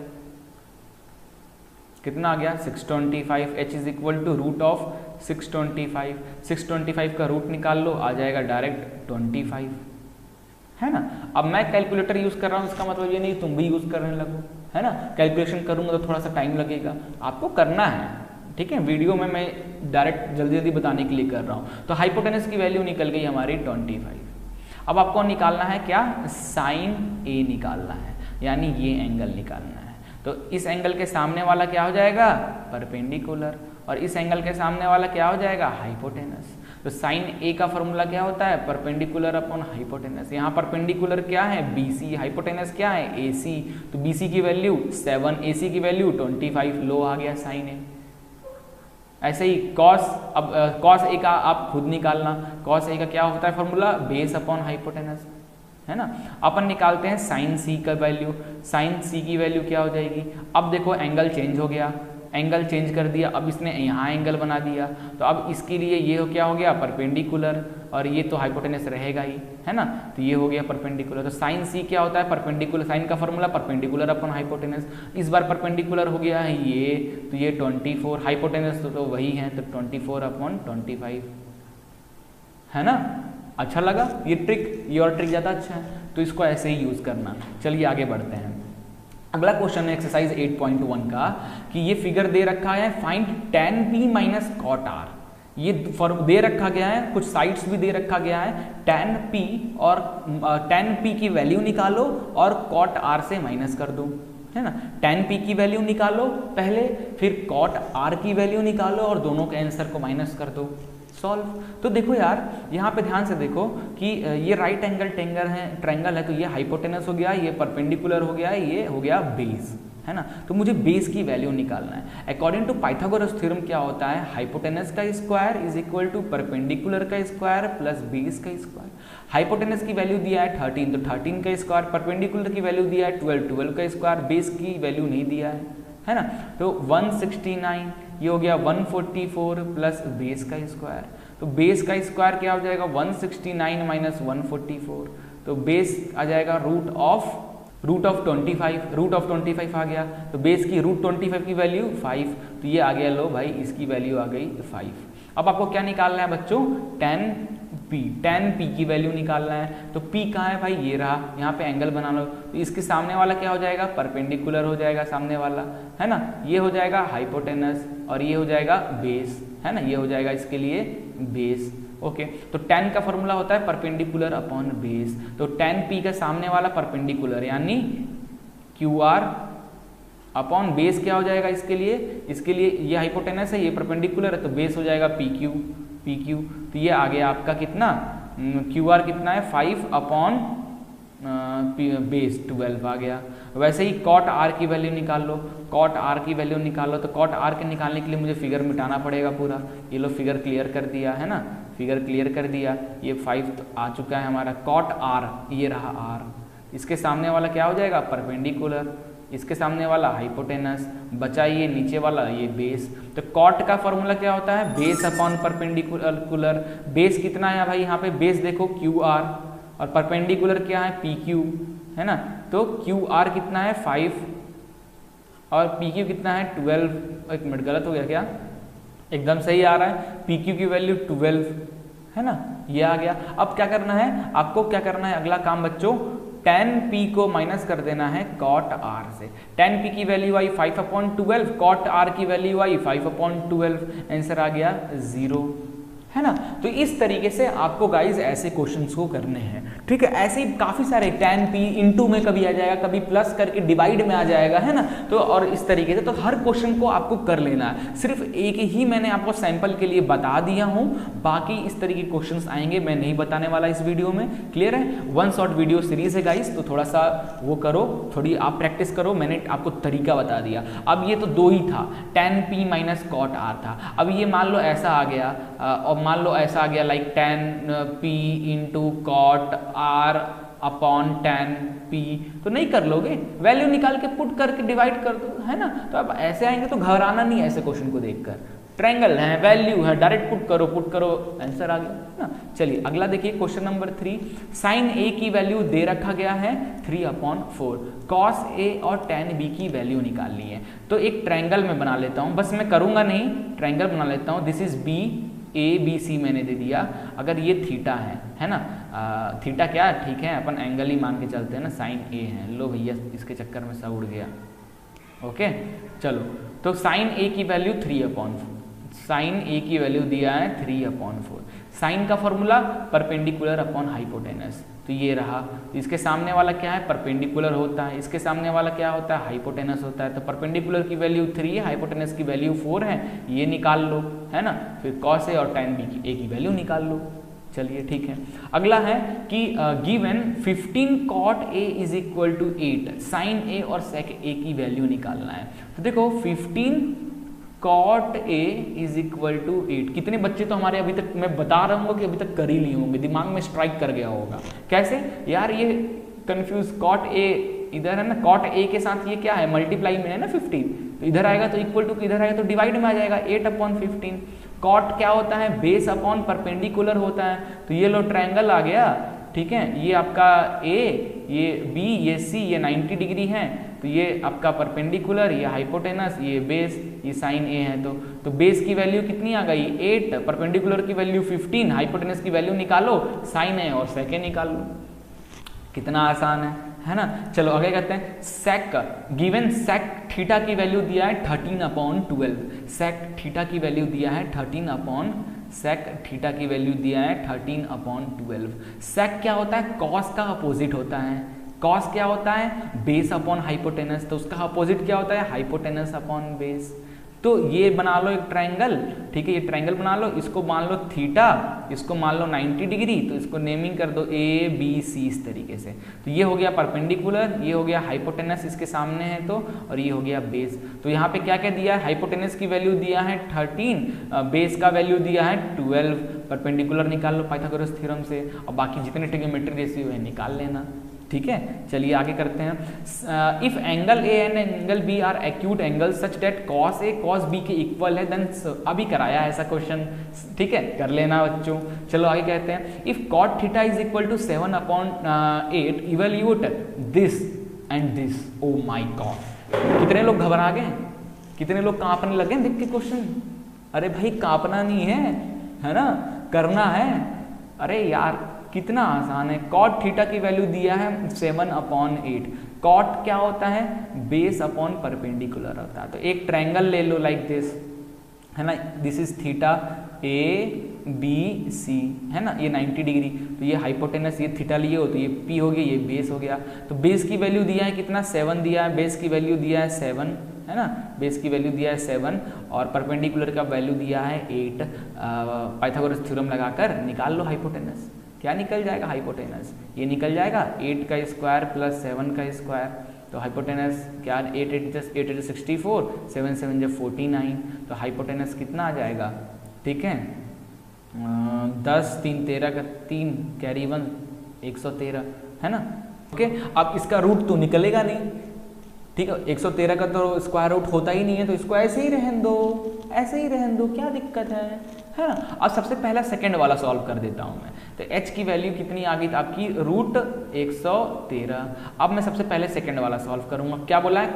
कितना आ गया 625, h इज इक्वल टू √625, 625 का रूट निकाल लो, आ जाएगा डायरेक्ट 25, है ना। अब मैं कैलकुलेटर यूज कर रहा हूँ, इसका मतलब ये नहीं तुम भी यूज करने लगो, है ना। कैलकुलेशन करूंगा तो थोड़ा सा टाइम लगेगा, आपको करना है, ठीक है, वीडियो में मैं डायरेक्ट जल्दी जल्दी बताने के लिए कर रहा हूँ। तो हाइपोटेनस की वैल्यू निकल गई हमारी 25। अब आपको निकालना है क्या, साइन ए निकालना है, यानी ये एंगल निकालना है। तो इस एंगल के सामने वाला क्या हो जाएगा, परपेंडिकुलर, और इस एंगल के सामने वाला क्या हो जाएगा, हाइपोटेनस। तो साइन ए का फॉर्मूला क्या होता है, परपेंडिकुलर अपॉन हाइपोटेनस। यहाँ परपेंडिकुलर क्या है, BC, हाइपोटेनस क्या है, AC। तो BC की वैल्यू 7, AC की वैल्यू 25, लो आ गया साइन ए। ऐसे ही कॉस, अब कॉस ए का आप खुद निकालना, कॉस ए का क्या होता है फॉर्मूला, बेस अपॉन हाइपोटेनस, है ना। अपन निकालते हैं साइन सी का वैल्यू, साइन सी की वैल्यू क्या हो जाएगी, अब देखो एंगल चेंज हो गया, एंगल चेंज कर दिया, अब इसने यहाँ एंगल बना दिया, तो अब इसके लिए ये क्या हो गया, परपेंडिकुलर, और ये तो हाइपोटेनस रहेगा ही, है ना। तो ये हो गया परपेंडिकुलर। तो साइन सी क्या होता है, परपेंडिकुलर, साइन का फॉर्मूला परपेंडिकुलर अपन हाइपोटेनस। इस बार परपेंडिकुलर हो गया है ये, तो ये 24, हाइपोटेनस तो वही है, तो 24/25, है ना। अच्छा लगा ये ट्रिक, ये और ट्रिक ज़्यादा अच्छा है, तो इसको ऐसे ही यूज़ करना। चलिए आगे बढ़ते हैं। अगला क्वेश्चन है एक्सरसाइज 8.1 का, कि ये फिगर दे रखा है, find tan p minus cot r। ये दे रखा गया है, कुछ साइड्स भी दे रखा गया है, tan p और tan p की वैल्यू निकालो और cot r से माइनस कर दो, है ना। tan p की वैल्यू निकालो पहले, फिर cot r की वैल्यू निकालो और दोनों के आंसर को माइनस कर दो, सॉल्व। तो देखो यार, यहाँ पे ध्यान से देखो कि ये राइट एंगल ट्रायंगल है, तो ये हाइपोटेनस हो गया, ये परपेंडिकुलर हो गया, ये हो गया बेस, है ना। तो मुझे बेस की वैल्यू निकालना है। अकॉर्डिंग टू पाइथागोरस थ्योरम क्या होता है, हाइपोटेनस का square is equal to perpendicular का स्क्वायर प्लस बेस का स्क्वायर। हाइपोटेनस की वैल्यू दिया है 13, तो 13 का स्क्वायर, परपेंडिकुलर की वैल्यू दिया है 12, 12 का स्क्वायर, बेस की वैल्यू नहीं दिया है ना। तो 169, ये हो गया 144 प्लस बेस का स्क्वायर। तो बेस का स्क्वायर क्या हो जाएगा, 169 माइनस 144, तो बेस आ जाएगा रूट ऑफ 25, रूट ऑफ 25 आ गया, तो बेस की रूट 25 की वैल्यू 5, तो ये आ गया, लो भाई इसकी वैल्यू आ गई 5। अब आपको क्या निकालना है बच्चों, tan p की वैल्यू निकालना है। तो p कहाँ है भाई, ये रहा, यहाँ पे एंगल बना लो, तो इसके सामने वाला क्या हो जाएगा, परपेंडिकुलर हो जाएगा सामने वाला, है ना। ये हो जाएगा हाइपोटेनस और ये हो जाएगा बेस, है ना, ये हो जाएगा इसके लिए बेस। ओके, तो tan का फॉर्मूला होता है परपेंडिकुलर अपॉन बेस। तो tan p का सामने वाला परपेंडिकुलर यानी QR अपॉन बेस क्या हो जाएगा इसके लिए ये हाइपोटेनस है, ये परपेंडिकुलर है, तो बेस हो जाएगा PQ। तो ये आ गया आपका कितना, QR कितना है 5 अपॉन बेस 12 आ गया। वैसे ही cot r की वैल्यू निकाल लो, cot r की वैल्यू निकालो, तो cot r के निकालने के लिए मुझे फिगर मिटाना पड़ेगा पूरा। ये लो फिगर क्लियर कर दिया, है ना, फिगर क्लियर कर दिया, ये 5 तो आ चुका है हमारा। cot r, ये रहा r, इसके सामने वाला क्या हो जाएगा, परपेंडिकुलर, इसके सामने वाला हाइपोटेनस, बचा ये नीचे वाला ये बेस। तो कॉट का फॉर्मूला क्या होता है, बेस अपॉन परपेंडिकुलर। बेस कितना है भाई, यहाँ पे बेस देखो QR और परपेंडिकुलर क्या है PQ, है ना। तो QR कितना है 5 और PQ कितना है 12। एक मिनट, गलत हो गया क्या, एकदम सही आ रहा है, PQ की वैल्यू 12, है ना, ये आ गया। अब क्या करना है आपको, क्या करना है अगला काम बच्चों, tan p को माइनस कर देना है cot r से। tan p की वैल्यू आई 5/12, cot r की वैल्यू आई 5/12, आंसर आ गया 0, है ना। तो इस तरीके से आपको गाइज ऐसे क्वेश्चंस को करने हैं, ठीक है। ऐसे ही काफी सारे tan p इंटू में कभी आ जाएगा, कभी प्लस करके डिवाइड में आ जाएगा, है ना। तो और इस तरीके से तो हर क्वेश्चन को आपको कर लेना है। सिर्फ एक ही मैंने आपको सैंपल के लिए बता दिया हूं, बाकी इस तरीके के क्वेश्चंस आएंगे मैं नहीं बताने वाला इस वीडियो में, क्लियर है। 1 शॉर्ट वीडियो सीरीज है गाइज, तो थोड़ा सा वो करो, थोड़ी आप प्रैक्टिस करो, मैंने आपको तरीका बता दिया। अब ये तो 2 ही था, tan p minus cot r था। अब ये मान लो ऐसा आ गया, और मान लो ऐसा आ गया like tan p into cot r upon tan p, तो नहीं कर लोगे, वैल्यू निकाल के पुट करके डिवाइड कर दो, है ना। तो अब ऐसे आएंगे तो घबराना नहीं है ऐसे क्वेश्चन को देखकर, ट्रायंगल है, वैल्यू है, डायरेक्ट पुट करो, आंसर आ गया ना। चलिए अगला देखिए क्वेश्चन नंबर 3, साइन a की वैल्यू दे रखा गया है 3/4, cos a और tan b की वैल्यू निकालनी है। तो एक ट्रायंगल में बना लेता हूं, बस मैं करूंगा नहीं, ट्रायंगल बना लेता हूं। This is b, a b c मैंने दे दिया। अगर ये थीटा है ना, थीटा क्या ठीक है, अपन एंगल ही मान के चलते हैं ना, साइन a है। लो भैया इसके चक्कर में सब उड़ गया, ओके चलो, तो साइन ए की वैल्यू 3/4, साइन ए की वैल्यू दिया है 3/4। साइन का फॉर्मूला परपेंडिकुलर अपॉन हाइपोटेनस, तो ये रहा। तो इसके सामने वाला क्या है, परपेंडिकुलर होता है, इसके सामने वाला क्या होता है, हाइपोटेनस होता है। तो परपेंडिकुलर की वैल्यू 3 है, हाइपोटेनस की वैल्यू 4 है, ये निकाल लो, है ना। फिर कॉस ए और tan बी की वैल्यू निकाल लो। चलिए ठीक है। अगला है कि given 15 cot a is equal to 8, sine A और सेक ए की वैल्यू निकालना है। तो देखो 15 cot a is equal to 8, कितने बच्चे तो हमारे अभी तक, मैं बता रहा हूँ कि अभी तक कर ही लिए होंगे, दिमाग में स्ट्राइक कर गया होगा। कैसे यार, ये कंफ्यूज, cot a इधर है ना, cot a के साथ ये क्या है, मल्टीप्लाई में है ना 15, तो इधर आएगा तो इक्वल टू, इधर आएगा तो डिवाइड में आ जाएगा, 8/15। कॉट क्या होता है, बेस अपॉन परपेंडिकुलर होता है। तो ये लो ट्रायंगल आ गया, ठीक है, ये आपका ए, ये बी, ये सी, ये 90 डिग्री है, तो ये आपका परपेंडिकुलर, ये हाइपोटेनस, ये बेस, ये साइन ए है। तो बेस की वैल्यू कितनी आ गई 8, परपेंडिकुलर की वैल्यू 15, हाइपोटेनस की वैल्यू निकालो, साइन ए और सेक ए निकाल लो। कितना आसान है ना। चलो आगे कहते हैं सेक, गिवन सेक थीटा की वैल्यू दिया है 13/12, सेक थीटा की वैल्यू दिया है 13/, सेक थीटा की वैल्यू दिया है 13/12। सेक क्या होता है, कॉस का अपोजिट होता है। कॉस क्या होता है, बेस अपॉन हाइपोटेनस, तो उसका अपोजिट क्या होता है, हाइपोटेनस अपॉन बेस। तो ये बना लो एक ट्रायंगल, ठीक है, ये ट्रायंगल बना लो, इसको मान लो थीटा, इसको मान लो 90 डिग्री, तो इसको नेमिंग कर दो ए बी सी इस तरीके से। तो ये हो गया परपेंडिकुलर, ये हो गया हाइपोटेनस इसके सामने है तो, और ये हो गया बेस। तो यहाँ पे क्या क्या दिया है, हाइपोटेनस की वैल्यू दिया है 13, बेस का वैल्यू दिया है 12, परपेंडिकुलर निकाल लो पाइथागोरस थ्योरम से, और बाकी जितने ट्रिग्नोमेट्री रेशियो है निकाल लेना। ठीक है, चलिए आगे करते हैं। If angle A and angle B are acute angle such that cos A cos B के इक्वल है, देन अभी कराया ऐसा क्वेश्चन, ठीक है, कर लेना बच्चों। चलो आगे कहते हैं, if cot theta is equal to 7/8, evaluate this and this. Oh my god, कितने लोग घबरा गए, कितने लोग कांपने लगे देख के क्वेश्चन। अरे भाई कांपना नहीं है ना, करना है। अरे यार कितना आसान है। कॉट थीटा की वैल्यू दिया है 7/8, कॉट क्या होता है, बेस अपॉन परपेंडिकुलर होता है। तो एक ट्रायंगल ले लो लाइक दिस, है ना, this is theta A B C, है ना, ये 90 डिग्री, तो ये हाइपोटेनस, ये थीटा लिए हो तो ये पी हो गया, ये बेस हो गया। तो बेस की वैल्यू दिया है कितना, 7 दिया है, बेस की वैल्यू दिया है 7, है ना, बेस की वैल्यू दिया है 7 और परपेंडिकुलर का वैल्यू दिया है 8। पाइथागोरस थ्योरम लगाकर निकाल लो हाइपोटेनस। क्या निकल जाएगा, हाइपोटेनस ये निकल जाएगा 8 का स्क्वायर प्लस 7 का स्क्वायर। तो हाइपोटेनस क्या, 8 8 64, 7 7 49, तो हाइपोटेनस कितना आ जाएगा, ठीक है, 10 3 13 का 3 कैरी 1 113, है ना। ओके, अब इसका रूट तो निकलेगा नहीं, ठीक है, 113 का तो स्क्वायर रूट होता ही नहीं है, तो इसको ऐसे ही रहने दो, ऐसे ही रहने दो, क्या दिक्कत है ना। अब सबसे पहला सेकंड वाला सॉल्व कर देता हूं मैं। तो h की वैल्यू कितनी आ गई थी आपकी, रूट 113। अब मैं सबसे पहले सेकंड वाला सॉल्व करूंगा। क्या बोला है,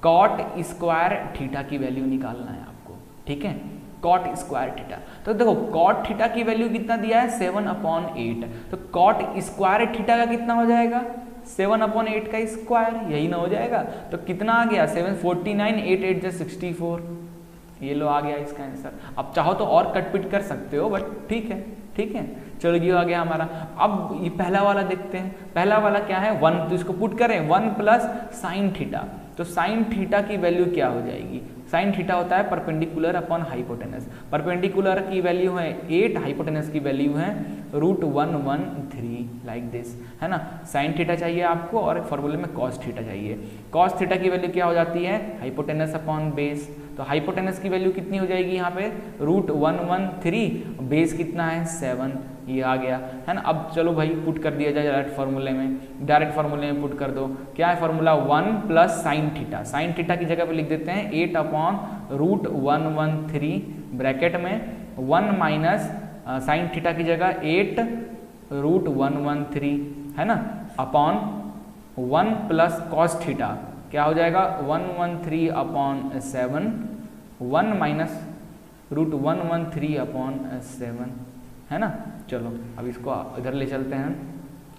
कॉट स्क्वायर थीटा की वैल्यू निकालना है आपको, ठीक है, कॉट स्क्वायर थीटा। तो देखो कॉट थीटा की वैल्यू कितना दिया है 7/8, तो कॉट स्क्वायर थीटा का कितना हो जाएगा, 7/8 का स्क्वायर, यही ना हो जाएगा। तो कितना आ गया 749, 8 8 64, ये लो आ गया इसका आंसर। अब चाहो तो और कटपिट कर सकते हो, बट ठीक है, ठीक है। चलो ये आ गया हमारा। अब ये पहला वाला देखते हैं, पहला वाला क्या है 1, तो इसको पुट करें 1 प्लस साइन थीटा। तो साइन थीटा की वैल्यू क्या हो जाएगी, साइन थीटा होता है परपेंडिकुलर अपॉन हाइपोटेनस। परपेंडिकुलर की वैल्यू है 8, हाइपोटेनस की वैल्यू है √113, लाइक दिस, है ना। साइन थीटा चाहिए आपको और फॉर्मूले में कॉस थीटा चाहिए। कॉस थीटा की वैल्यू क्या हो जाती है, हाइपोटेनस अपॉन बेस। तो हाइपोटेनस की वैल्यू कितनी हो जाएगी यहाँ पे, √113, बेस कितना है 7, ये आ गया, है ना। अब चलो भाई पुट कर दिया जाए डायरेक्ट फार्मूले में, डायरेक्ट फार्मूले में पुट कर दो। क्या है formula, 1 plus sign theta, sine theta की जगह पे लिख देते हैं 8/√113 ब्रैकेट में 1 माइनस साइन थीटा की जगह 8√113, है ना, अपॉन 1 प्लस कॉस थीटा, क्या हो जाएगा 113/7, 1 माइनस √113/7, है ना। चलो अब इसको इधर ले चलते हैं,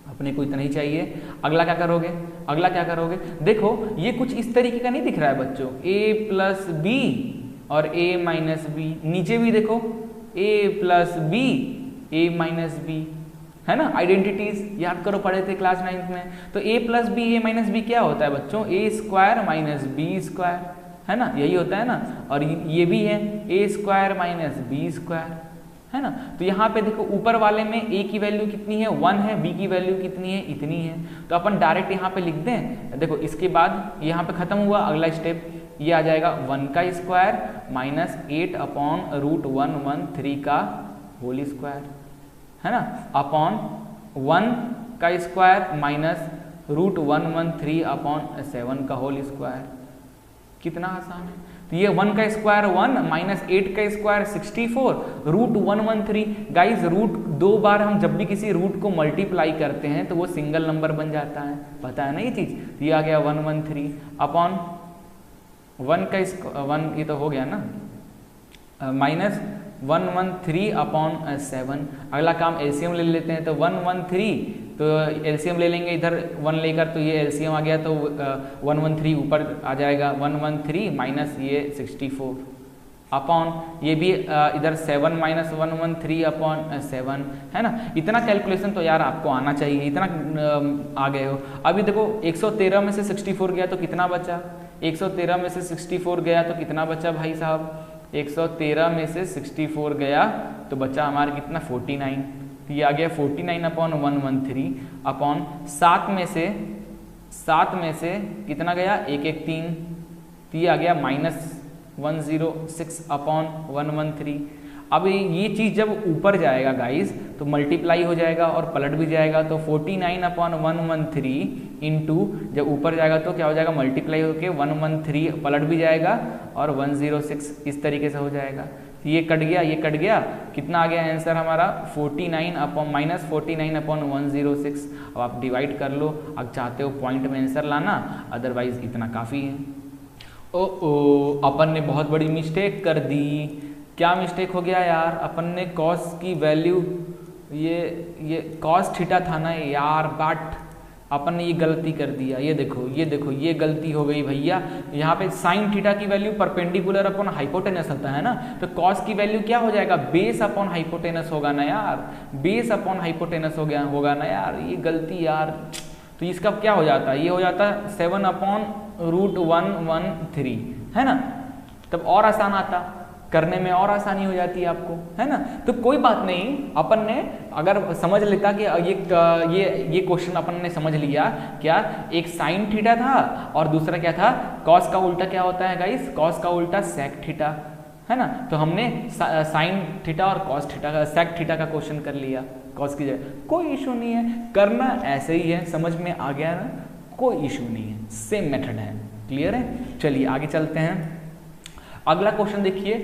अपने को इतना ही चाहिए। अगला क्या करोगे, अगला क्या करोगे, देखो ये कुछ इस तरीके का नहीं दिख रहा है बच्चों, a प्लस बी और a माइनस बी, नीचे भी देखो a plus B a minus B, है ना। आइडेंटिटीज याद करो, पढ़े थे क्लास 9th में। तो a plus B a minus B क्या होता है बच्चों, a square minus B square, है ना, यही होता है ना। और ये भी है a square minus B square, है ना। तो यहाँ पे देखो ऊपर वाले में a की वैल्यू कितनी है 1 है, b की वैल्यू कितनी है इतनी है, तो अपन डायरेक्ट यहाँ पे लिख दें। देखो इसके बाद यहाँ पे खत्म हुआ, अगला स्टेप ये आ जाएगा 1 का स्क्वायर माइनस 8 अपॉन रूट 113 का होल स्क्वायर, है ना, अपॉन 1 का स्क्वायर माइनस रूट 113 अपॉन 7 का होल स्क्वायर। कितना आसान है। तो ये 1 का स्क्वायर 1 माइनस 8 का स्क्वायर 64 रूट 113। गाइज रूट 2 बार हम जब भी किसी रूट को मल्टीप्लाई करते हैं तो वो सिंगल नंबर बन जाता है, पता है ना ये चीज। तो ये आ गया 113 अपॉन 1 का 1, ये तो हो गया ना, माइनस 113 अपॉन 7। अगला काम एलसीएम ले लेते हैं, तो 113 तो एलसीएम ले लेंगे इधर 1 लेकर, तो ये एलसीएम आ गया, तो 113 ऊपर आ जाएगा, 113 माइनस ये 64 अपॉन ये भी इधर 7 माइनस 113 अपॉन 7, है ना। इतना कैलकुलेशन तो यार आपको आना चाहिए, इतना आ गए हो। अभी देखो 113 में से 64 गया तो कितना बचा, 113 में से 64 गया तो कितना बचा भाई साहब, 113 में से 64 गया तो बचा हमारा कितना 49। तो ये आ गया 49 अपॉन 113 अपॉन 7 में से कितना गया 113, तो ये आ गया माइनस 106 अपॉन 113। अब ये चीज जब ऊपर जाएगा गाइस तो मल्टीप्लाई हो जाएगा और पलट भी जाएगा, तो 49 अपॉन 113 इंटू जब ऊपर जाएगा तो क्या हो जाएगा, मल्टीप्लाई होके 113 पलट भी जाएगा और 106 इस तरीके से हो जाएगा। तो ये कट गया, ये कट गया, कितना आ गया आंसर हमारा 49 अपॉन माइनस 49 अपॉन 106। अब आप डिवाइड कर लो, अब चाहते हो पॉइंट में आंसर लाना, अदरवाइज इतना काफ़ी है। ओ अपन ने बहुत बड़ी मिस्टेक कर दी। क्या मिस्टेक हो गया यार, अपन ने कॉस की वैल्यू ये कॉस थीटा था ना यार, बट अपन ने ये गलती कर दिया। ये देखो ये गलती हो गई भैया। यहाँ पे साइन थीटा की वैल्यू परपेंडिकुलर अपॉन हाइपोटेनस होता है ना, तो कॉस की वैल्यू क्या हो जाएगा, बेस अपॉन हाइपोटेनस होगा ना यार, बेस अपॉन हाइपोटेनस होगा ना यार, ये गलती यार। तो इसका क्या हो जाता है, ये हो जाता है 7 अपॉन रूट 113, है ना। तब और आसान आता, करने में और आसानी हो जाती है आपको, है ना। तो कोई बात नहीं, अपन ने अगर समझ लेता कि ये क्वेश्चन अपन ने समझ लिया, क्या एक साइन थीटा था और दूसरा क्या था, कॉस का उल्टा क्या होता है गाइस, कॉस का उल्टा सेक थीटा, है ना। तो हमने साइन थीटा और कॉस थीटा का सेक थीटा का क्वेश्चन कर लिया कॉस की जगह, कोई इशू नहीं है, करना ऐसे ही है, समझ में आ गया ना, कोई इशू नहीं है, सेम मेथड है, क्लियर है। चलिए आगे चलते हैं। अगला क्वेश्चन देखिए,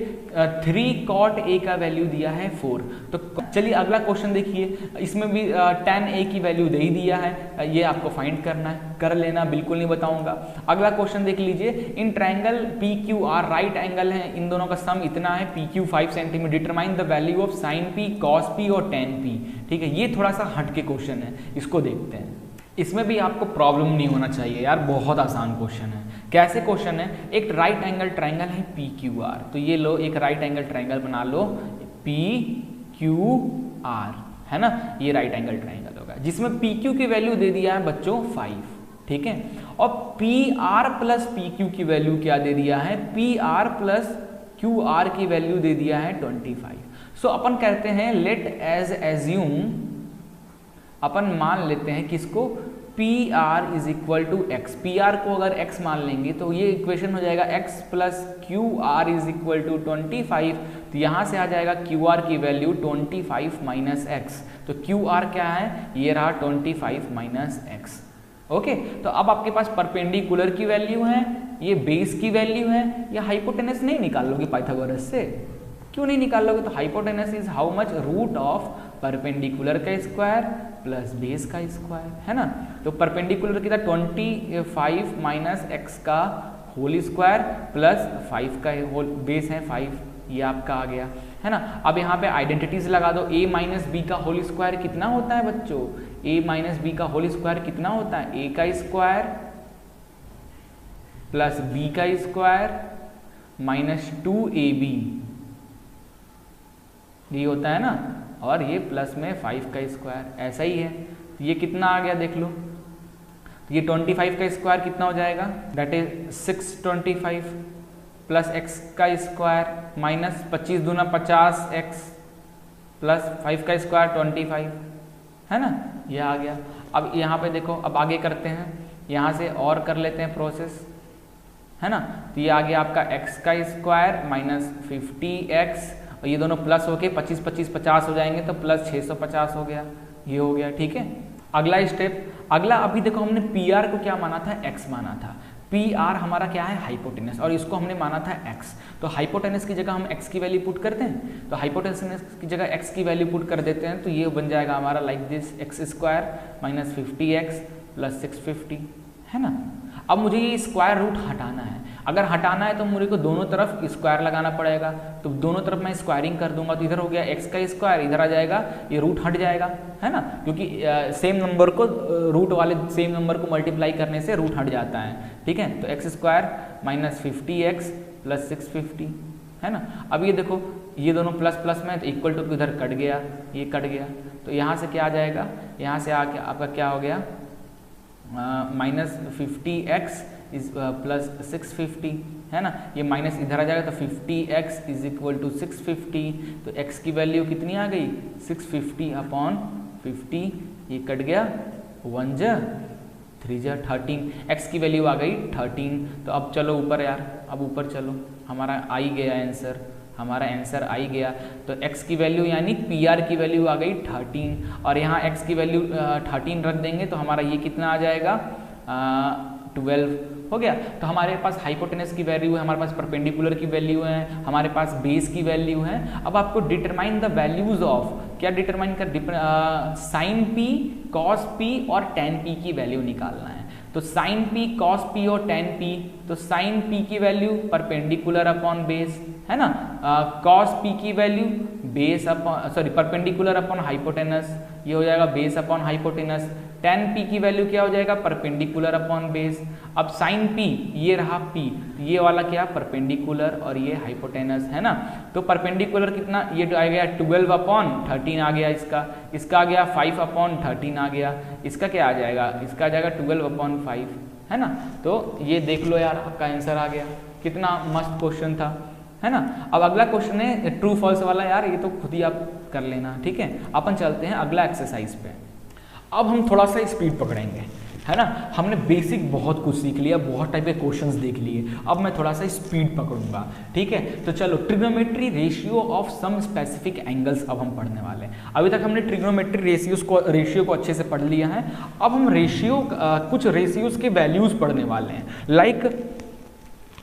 3 cot a का वैल्यू दिया है 4। तो चलिए अगला क्वेश्चन देखिए, इसमें भी tan a की वैल्यू दे ही दिया है, ये आपको फाइंड करना है, कर लेना, बिल्कुल नहीं बताऊंगा। अगला क्वेश्चन देख लीजिए, in triangle PQR right angle है, इन दोनों का सम इतना है, PQ 5 centimetre, determine the value of sign P, cos P और tan P। ठीक है, ये थोड़ा सा हट के क्वेश्चन है, इसको देखते हैं। इसमें भी आपको प्रॉब्लम नहीं होना चाहिए यार, बहुत आसान क्वेश्चन है। कैसे क्वेश्चन है, एक राइट एंगल ट्रायंगल है PQR, तो ये लो एक राइट एंगल ट्रायंगल बना लो PQR, है ना, ये राइट एंगल ट्रायंगल होगा जिसमें PQ की वैल्यू दे दिया है बच्चों 5, ठीक है, और PR प्लस PQ की वैल्यू क्या दे दिया है, PR प्लस QR की वैल्यू दे दिया है 25। सो अपन कहते हैं लेट एज एज्यूम, अपन मान लेते हैं किसको, PR is equal to x, PR को अगर x मान लेंगे तो ये इक्वेशन हो जाएगा x plus QR is equal to 25। तो यहाँ से आ जाएगा QR की वैल्यू 25 माइनस एक्स, तो QR क्या है, ये रहा 25 माइनस एक्स। ओके, तो अब आपके पास परपेंडिकुलर की वैल्यू है, ये बेस की वैल्यू है, या हाइपोटेनस नहीं निकाल लोगे पाइथागोरस से, क्यों नहीं निकाल लोगे, तो hypotenuse is how much, root of perpendicular का स्क्वायर प्लस बेस का स्क्वायर, है ना। तो परपेंडिकुलर की था 25 माइनस एक्स का होल स्क्वायर प्लस 5 का होल, बेस है 5, ये आपका आ गया, है ना। अब यहाँ पे आइडेंटिटीज लगा दो, a माइनस बी का होल स्क्वायर कितना होता है बच्चों, ए माइनस बी का होल स्क्वायर कितना होता है, ए का स्क्वायर प्लस बी का स्क्वायर माइनस 2ab, ये होता है ना, और ये प्लस में 5 का स्क्वायर, ऐसा ही है। तो ये कितना आ गया देख लो, तो ये 25 का स्क्वायर कितना हो जाएगा, दैट इज 625 प्लस एक्स का स्क्वायर माइनस 25 दूना 50 एक्स प्लस 5 का स्क्वायर 25, है ना, ये आ गया। अब यहाँ पे देखो, अब आगे करते हैं, यहाँ से और कर लेते हैं प्रोसेस, है ना। तो ये आ गया आपका x का स्क्वायर माइनस 50x, और ये दोनों प्लस होके 25 25 50 हो जाएंगे, तो प्लस 650 हो गया, ये हो गया, ठीक है। अगला स्टेप, अगला अभी देखो हमने PR को क्या माना था, x माना था। PR हमारा क्या है, हाइपोटेनस, और इसको हमने माना था x। तो हाइपोटेनस की जगह हम x की वैल्यू पुट करते हैं, तो हाइपोटेनस की जगह x की वैल्यू पुट कर देते हैं, तो ये बन जाएगा हमारा like this, x square minus 50x plus 650, है ना। अब मुझे ये स्क्वायर रूट हटाना है, अगर हटाना है तो मुझे को दोनों तरफ स्क्वायर लगाना पड़ेगा, तो दोनों तरफ मैं स्क्वायरिंग कर दूंगा, तो इधर हो गया x का स्क्वायर, इधर आ जाएगा, ये रूट हट जाएगा, है ना, क्योंकि सेम नंबर को रूट वाले सेम नंबर को मल्टीप्लाई करने से रूट हट जाता है, ठीक है। तो x square minus 50x plus 650, है ना। अब ये देखो, ये दोनों प्लस प्लस में, तो इक्वल टू इधर कट गया, ये कट गया, तो यहाँ से क्या आ जाएगा, यहाँ से आके आपका क्या हो गया, माइनस 50x इज प्लस 650, है ना, ये माइनस इधर आ जाएगा, तो 50x इज इक्वल टू 650, तो x की वैल्यू कितनी आ गई, 650 अपॉन 50, ये कट गया, 1 जा 3 जा 13, x की वैल्यू आ गई 13। तो अब चलो ऊपर यार, अब ऊपर चलो, हमारा आ ही गया आंसर, हमारा आंसर आ ही गया। तो x की वैल्यू यानी PR की वैल्यू आ गई 13, और यहाँ x की वैल्यू 13 रख देंगे, तो हमारा ये कितना आ जाएगा, 12 हो गया। तो हमारे पास हाइपोटेनस की वैल्यू है, हमारे पास परपेंडिकुलर की वैल्यू है, हमारे पास बेस की वैल्यू है। अब आपको डिटरमाइन द वैल्यूज ऑफ, क्या डिटरमाइन कर, साइन P, कॉस P और टेन P की वैल्यू निकालना है। तो साइन P, कॉस P और टेन P, तो साइन P की वैल्यू परपेंडिकुलर अपॉन बेस, है ना, कॉस P की value base upon, sorry, perpendicular upon hypotenuse, ये हो जाएगा base upon hypotenuse. Ten P की वैल्यू क्या हो जाएगा, परपेंडिकुलर अपॉन बेस। अब साइन P, ये रहा P, ये वाला क्या, परपेंडिकुलर, और ये हाइपोटेनस, है ना। तो परपेंडिकुलर कितना, ये आ गया 12 अपॉन 13 आ गया, इसका आ गया 5 अपॉन 13 आ गया, इसका क्या आ जाएगा, इसका आ जाएगा 12 अपॉन 5, है ना। तो ये देख लो यार, आपका आंसर आ गया, कितना मस्त क्वेश्चन था, है ना। अब अगला क्वेश्चन है ट्रू फॉल्स वाला, यार ये तो खुद ही आप कर लेना, ठीक है। अपन चलते हैं अगला एक्सरसाइज पे। अब हम थोड़ा सा स्पीड पकड़ेंगे, है ना। हमने बेसिक बहुत कुछ सीख लिया, बहुत टाइप के क्वेश्चंस देख लिए, अब मैं थोड़ा सा स्पीड पकड़ूंगा, ठीक है। तो चलो, trigonometry ratio of some specific angles अब हम पढ़ने वाले हैं। अभी तक हमने ट्रिग्नोमेट्री रेशियो को अच्छे से पढ़ लिया है, अब हम कुछ रेशियोज के वैल्यूज पढ़ने वाले हैं। लाइक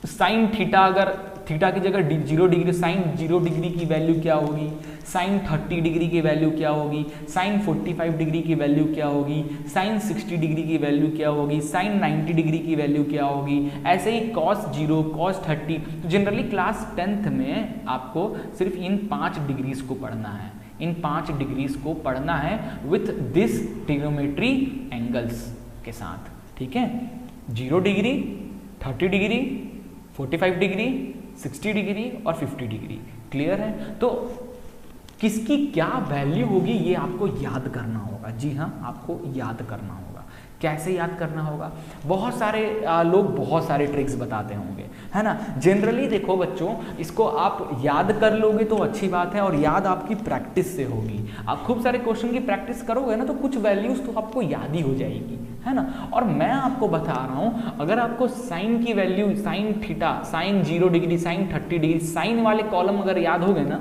साइन थीटा, अगर थीटा की जगह 0 डिग्री, साइन 0 डिग्री की वैल्यू क्या होगी, साइन 30 डिग्री की वैल्यू क्या होगी, साइन 45 डिग्री की वैल्यू क्या होगी, साइन 60 डिग्री की वैल्यू क्या होगी, साइन 90 डिग्री की वैल्यू क्या होगी, ऐसे ही cos 0, cos 30। तो जनरली क्लास 10th में आपको सिर्फ इन 5 डिग्रीज को पढ़ना है, इन 5 डिग्रीज को पढ़ना है विथ दिस ट्रिग्नोमेट्री एंगल्स के साथ, ठीक है। 0 डिग्री, 30 डिग्री, 45 डिग्री, 60 डिग्री और 50 डिग्री, क्लियर है। तो किसकी क्या वैल्यू होगी ये आपको याद करना होगा, जी हाँ, आपको याद करना होगा। कैसे याद करना होगा, बहुत सारे लोग बहुत सारे ट्रिक्स बताते होंगे, है ना। जनरली देखो बच्चों, इसको आप याद कर लोगे तो अच्छी बात है, और याद आपकी प्रैक्टिस से होगी। आप खूब सारे क्वेश्चन की प्रैक्टिस करोगे ना, तो कुछ वैल्यूज तो आपको याद ही हो जाएगी, है ना। और मैं आपको बता रहा हूँ, अगर आपको साइन की value, sine theta, sine 0 degree, sine 30 degree, sine वाले कॉलम अगर याद हो गए ना,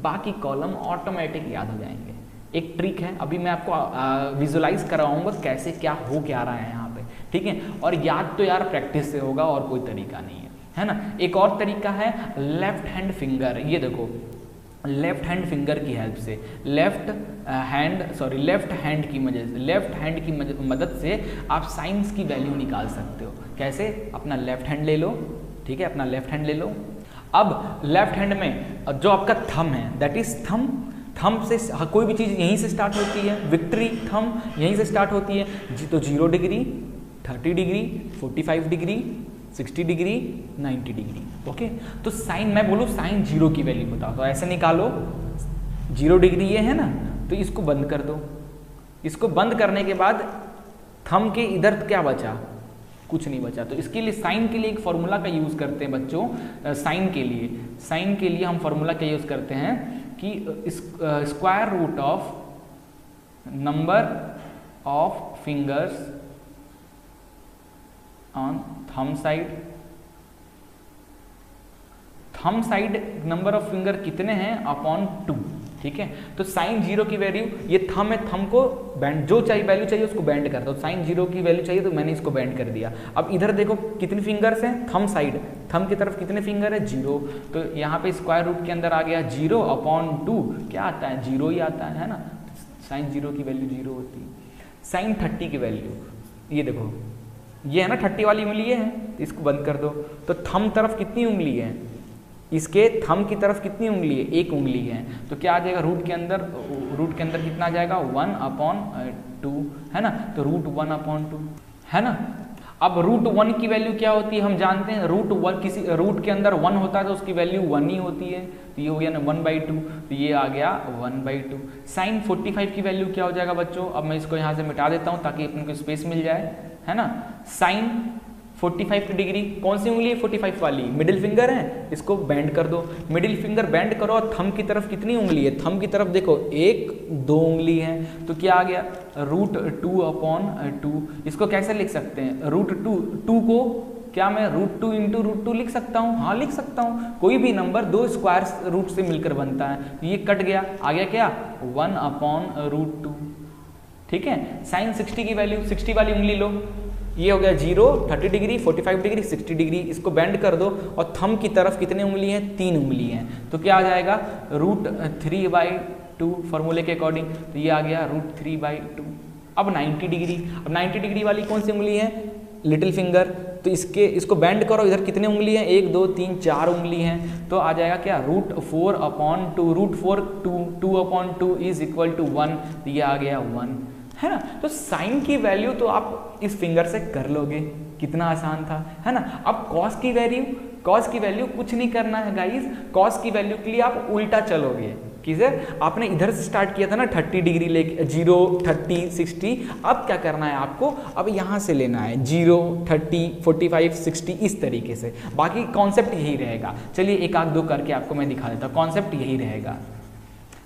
बाकी कॉलम ऑटोमेटिक याद हो जाएंगे। एक ट्रिक है, अभी मैं आपको विजुलाइज करवाऊंगा कैसे क्या हो क्या रहा है यहाँ पे, ठीक है। और याद तो यार प्रैक्टिस से होगा, और कोई तरीका नहीं है ना। एक और तरीका है लेफ्ट हैंड फिंगर, ये देखो, लेफ्ट हैंड फिंगर की हेल्प से, लेफ्ट हैंड की मदद से आप साइंस की वैल्यू निकाल सकते हो। कैसे, अपना लेफ्ट हैंड ले लो, ठीक है, अपना लेफ्ट हैंड ले लो। अब लेफ्ट हैंड में जो आपका थंब है, दैट इज थंब, थंब से कोई भी चीज़ यहीं से स्टार्ट होती है, विक्ट्री थंब यहीं से स्टार्ट होती है जी। तो 0 degree, 30 degree, 45 degree, 60 degree, 90 degree. Okay, तो साइन, मैं बोलूँ साइन 0 की वैल्यू बताओ, तो ऐसे निकालो 0 डिग्री ये है ना, तो इसको बंद कर दो। इसको बंद करने के बाद थंब के इधर क्या बचा, कुछ नहीं बचा। तो इसके लिए साइन के लिए एक फॉर्मूला का यूज़ करते हैं बच्चों। साइन के लिए हम फॉर्मूला का यूज़ करते हैं कि square root of number of fingers on thumb side number of finger कितने हैं अपॉन 2। ठीक है, तो साइन 0 की वैल्यू, ये थंब है, थंब को बैंड जो चाहिए वैल्यू चाहिए उसको बैंड करता हूँ। साइन 0 की वैल्यू चाहिए तो मैंने इसको बैंड कर दिया। अब इधर देखो कितनी फिंगर्स हैं, थंब साइड, थंब की तरफ कितने फिंगर है 0, तो यहाँ पे स्क्वायर रूट के अंदर आ गया 0 अपॉन 2, क्या आता है 0 ही आता है ना। साइन 0 की वैल्यू 0 होती है। साइन 30 की वैल्यू, ये देखो ये है ना 30 वाली उंगली है, तो इसको बंद कर दो। तो थंब तरफ कितनी उंगली है, इसके थंब की तरफ कितनी उंगली है, 1 उंगली है। तो क्या आ जाएगा रूट के अंदर कितना आ जाएगा 1 अपॉन 2 है ना। तो रूट 1 अपॉन 2 है ना। अब रूट 1 की वैल्यू क्या होती है हम जानते हैं, रूट 1 किसी रूट के अंदर 1 होता है तो उसकी वैल्यू 1 ही होती है। तो ये हो गया ना 1/2, तो ये आ गया 1/2। साइन 45 की वैल्यू क्या हो जाएगा बच्चों, अब मैं इसको यहाँ से मिटा देता हूँ ताकि अपन को स्पेस मिल जाए, है ना। साइन 45 डिग्री, कौन सी उंगली है 45 वाली, मिडिल फिंगर है, इसको बैंड कर दो। मिडिल फिंगर बैंड करो और थंब की तरफ कितनी उंगली है, थंब की तरफ देखो 1 2 उंगली है। तो क्या आ गया रूट 2 अपॉन 2। इसको कैसे लिख सकते हैं, रूट 2 को क्या मैं रूट 2 इंटू रूट 2 लिख सकता हूँ, हाँ लिख सकता हूँ। कोई भी नंबर 2 स्क्वायर रूट से मिलकर बनता है, ये कट गया, आ गया क्या 1 अपॉन रूट 2। ठीक है, साइन 60 की वैल्यू, 60 वाली उंगली लो, ये हो गया 0 30 डिग्री 45 डिग्री 60 डिग्री, इसको बैंड कर दो और थंब की तरफ कितने उंगली हैं 3 उंगली हैं। तो क्या आ जाएगा रूट 3/2 फॉर्मूले के अकॉर्डिंग, तो ये आ गया रूट 3/2। अब 90 डिग्री, अब 90 डिग्री वाली कौन सी उंगली है, लिटिल फिंगर, तो इसको बैंड करो, इधर कितने उंगली हैं 1 2 3 4 उंगली हैं। तो आ जाएगा क्या root 4 upon 2, root 4 2 upon 2 is equal to 1, तो ये आ गया 1 है ना। तो साइन की वैल्यू तो आप इस फिंगर से कर लोगे, कितना आसान था, है ना। अब कॉस की वैल्यू कुछ नहीं करना है गाइस, कॉस की वैल्यू के लिए आप उल्टा चलोगे कि सर आपने इधर से स्टार्ट किया था ना 30 डिग्री लेके 0 30 60, अब क्या करना है आपको, अब यहाँ से लेना है 0 30 45 60 इस तरीके से। बाकी कॉन्सेप्ट यही रहेगा, चलिए एक आध दो करके आपको मैं दिखा देता हूँ, कॉन्सेप्ट यही रहेगा,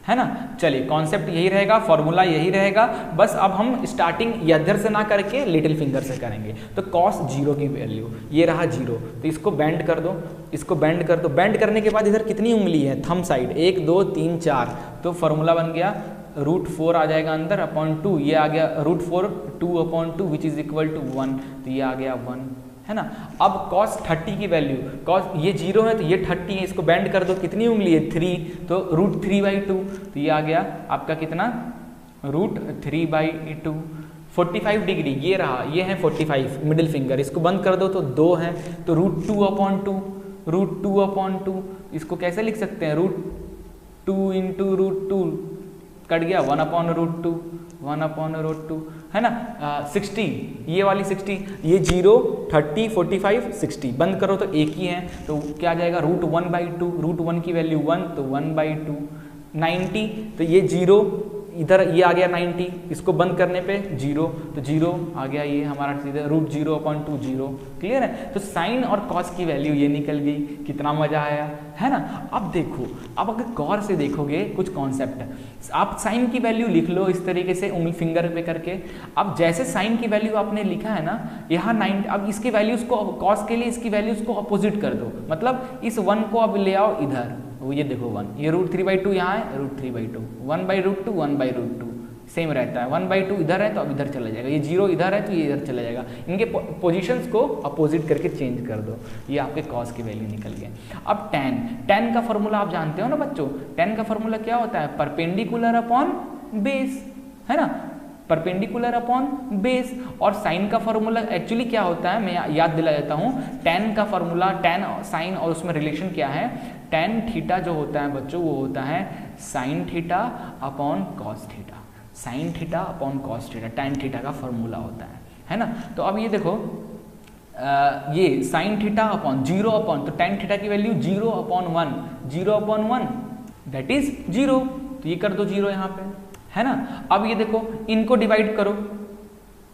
है ना। चलिए कॉन्सेप्ट यही रहेगा, फॉर्मूला यही रहेगा, बस अब हम स्टार्टिंग इधर से ना करके लिटिल फिंगर से करेंगे। तो कॉस 0 की वैल्यू ये रहा 0, तो इसको बैंड कर दो, इसको बैंड कर दो। बैंड करने के बाद इधर कितनी उंगली है थंब साइड 1 2 3 4, तो फॉर्मूला बन गया रूट 4 आ जाएगा अंदर अपॉन 2, ये आ गया root 4 2 upon 2 which is equal to 1, तो ये आ गया 1 है ना। अब cos 30 की वैल्यू, cos ये 0 है तो ये 30 है, इसको बैंड कर दो, कितनी उंगली है 3, तो रूट 3/2, तो ये आ गया आपका कितना रूट 3/2। 45 डिग्री ये रहा, ये है 45 मिडिल फिंगर, इसको बंद कर दो तो 2 है, तो रूट 2 अपॉन 2, रूट 2 अपॉन 2, इसको कैसे लिख सकते हैं रूट 2 इंटू रूट 2, कट गया 1 अपॉन रूट 2, 1 अपॉन रूट 2 है ना। 60 ये वाली 60, ये 0 30 45 60 बंद करो तो एक ही है, तो क्या आ जाएगा रूट 1/2, रूट 1 की वैल्यू 1, तो 1/2। 90 तो ये 0 इधर ये आ गया 90, इसको बंद करने पे 0, तो 0 आ गया ये हमारा सीधे रूट 0 अपॉन 2 0, क्लियर है। तो साइन और कॉस की वैल्यू ये निकल गई, कितना मजा आया है ना। अब देखो, अब अगर गौर से देखोगे कुछ कॉन्सेप्ट, आप साइन की वैल्यू लिख लो इस तरीके से उंगली फिंगर पे करके। अब जैसे साइन की वैल्यू आपने लिखा है ना यहाँ 90, अब इसकी वैल्यूज को कॉस के लिए इसकी वैल्यूज को अपोजिट कर दो, मतलब इस 1 को अब ले आओ इधर, वो ये देखो 1, ये रूट 3/2 यहाँ है, रूट 3/2, 1/√2 1/√2 सेम रहता है, 1/2 इधर है तो अब इधर चला जाएगा, ये 0 इधर है तो ये इधर चला जाएगा, इनके पोजीशंस को अपोजिट करके चेंज कर दो, ये आपके कॉस की वैल्यू निकल गए। अब tan का फॉर्मूला आप जानते हो ना बच्चों, tan का फॉर्मूला क्या होता है, परपेंडिकुलर अपॉन बेस, है ना, परपेंडिकुलर अपॉन बेस। और साइन का फॉर्मूला एक्चुअली क्या होता है, मैं याद दिला देता हूँ, tan का फॉर्मूला, tan साइन और उसमें रिलेशन क्या है, tan थीटा जो होता है बच्चों वो होता है sine theta upon cos theta, sine theta upon cos theta, tan theta का फॉर्मूला होता है ना। तो अब ये देखो ये साइन थीटा अपॉन 0 अपॉन, तो टैन थीटा की value 0 upon 1, 0 upon 1 that is 0, तो ये कर दो 0 यहाँ पे, है ना। अब ये देखो इनको डिवाइड करो,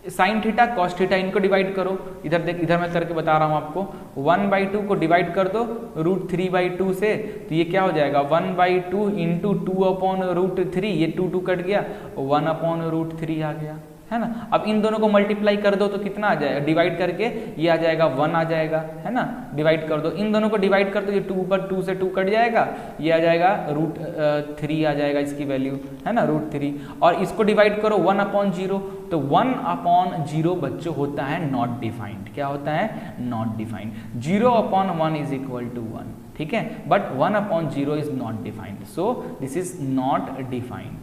साइन थीटा कॉस थीटा इनको डिवाइड करो, इधर देख, इधर मैं करके बता रहा हूँ आपको, 1/2 को डिवाइड कर दो √3/2 से, तो ये क्या हो जाएगा 1/2 इंटू 2 अपॉन √3, ये 2 कट गया, 1 अपॉन √3 आ गया, है ना। अब इन दोनों को मल्टीप्लाई कर दो तो कितना आ जाएगा, डिवाइड करके ये आ जाएगा 1 आ जाएगा, है ना। डिवाइड कर दो, इन दोनों को डिवाइड कर दो, ये 2 पर 2 से 2 कट जाएगा, ये आ जाएगा √3 आ जाएगा इसकी वैल्यू, है ना, √3। और इसको डिवाइड करो 1/0, तो 1/0 बच्चों होता है नॉट डिफाइंड, क्या होता है not defined. 0/1 is equal to 1, ठीक है, but 1/0 is not defined, so this is not defined,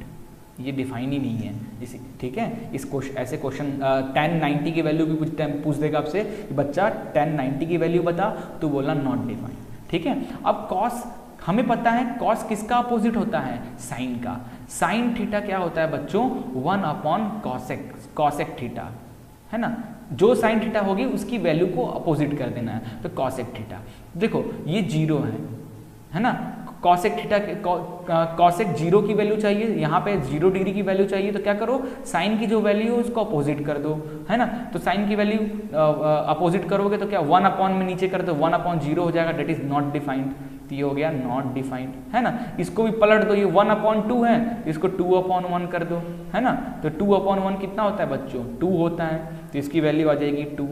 ये डिफाइन ही नहीं है इसी, ठीक है। इस ऐसे क्वेश्चन tan 90 की वैल्यू भी पूछ देगा आपसे कि बच्चा tan 90 की वैल्यू बता, तो बोलना नॉट डिफाइन, ठीक है। अब कॉस हमें पता है, कॉस किसका अपोजिट होता है, साइन का। साइन थीटा क्या होता है बच्चों 1/कॉसेक थीटा, है ना। जो साइन थीटा होगी उसकी वैल्यू को अपोजिट कर देना है, तो कॉसेक थीटा। देखो ये 0 है ना, कॉसेक थीटा कॉसेक 0 की वैल्यू चाहिए, यहाँ पे 0 डिग्री की वैल्यू चाहिए, तो क्या करो साइन की जो वैल्यू है उसको अपोजिट कर दो, है ना। तो साइन की वैल्यू अपोजिट करोगे तो क्या 1/, में नीचे कर दो 1/0 हो जाएगा, डेट इज नॉट डिफाइंड, तो ये हो गया नॉट डिफाइंड, है ना। इसको भी पलट दो, ये 1/2 है, इसको 2/1 कर दो, है ना। तो 2/1 कितना होता है बच्चों 2 होता है, तो इसकी वैल्यू आ जाएगी 2,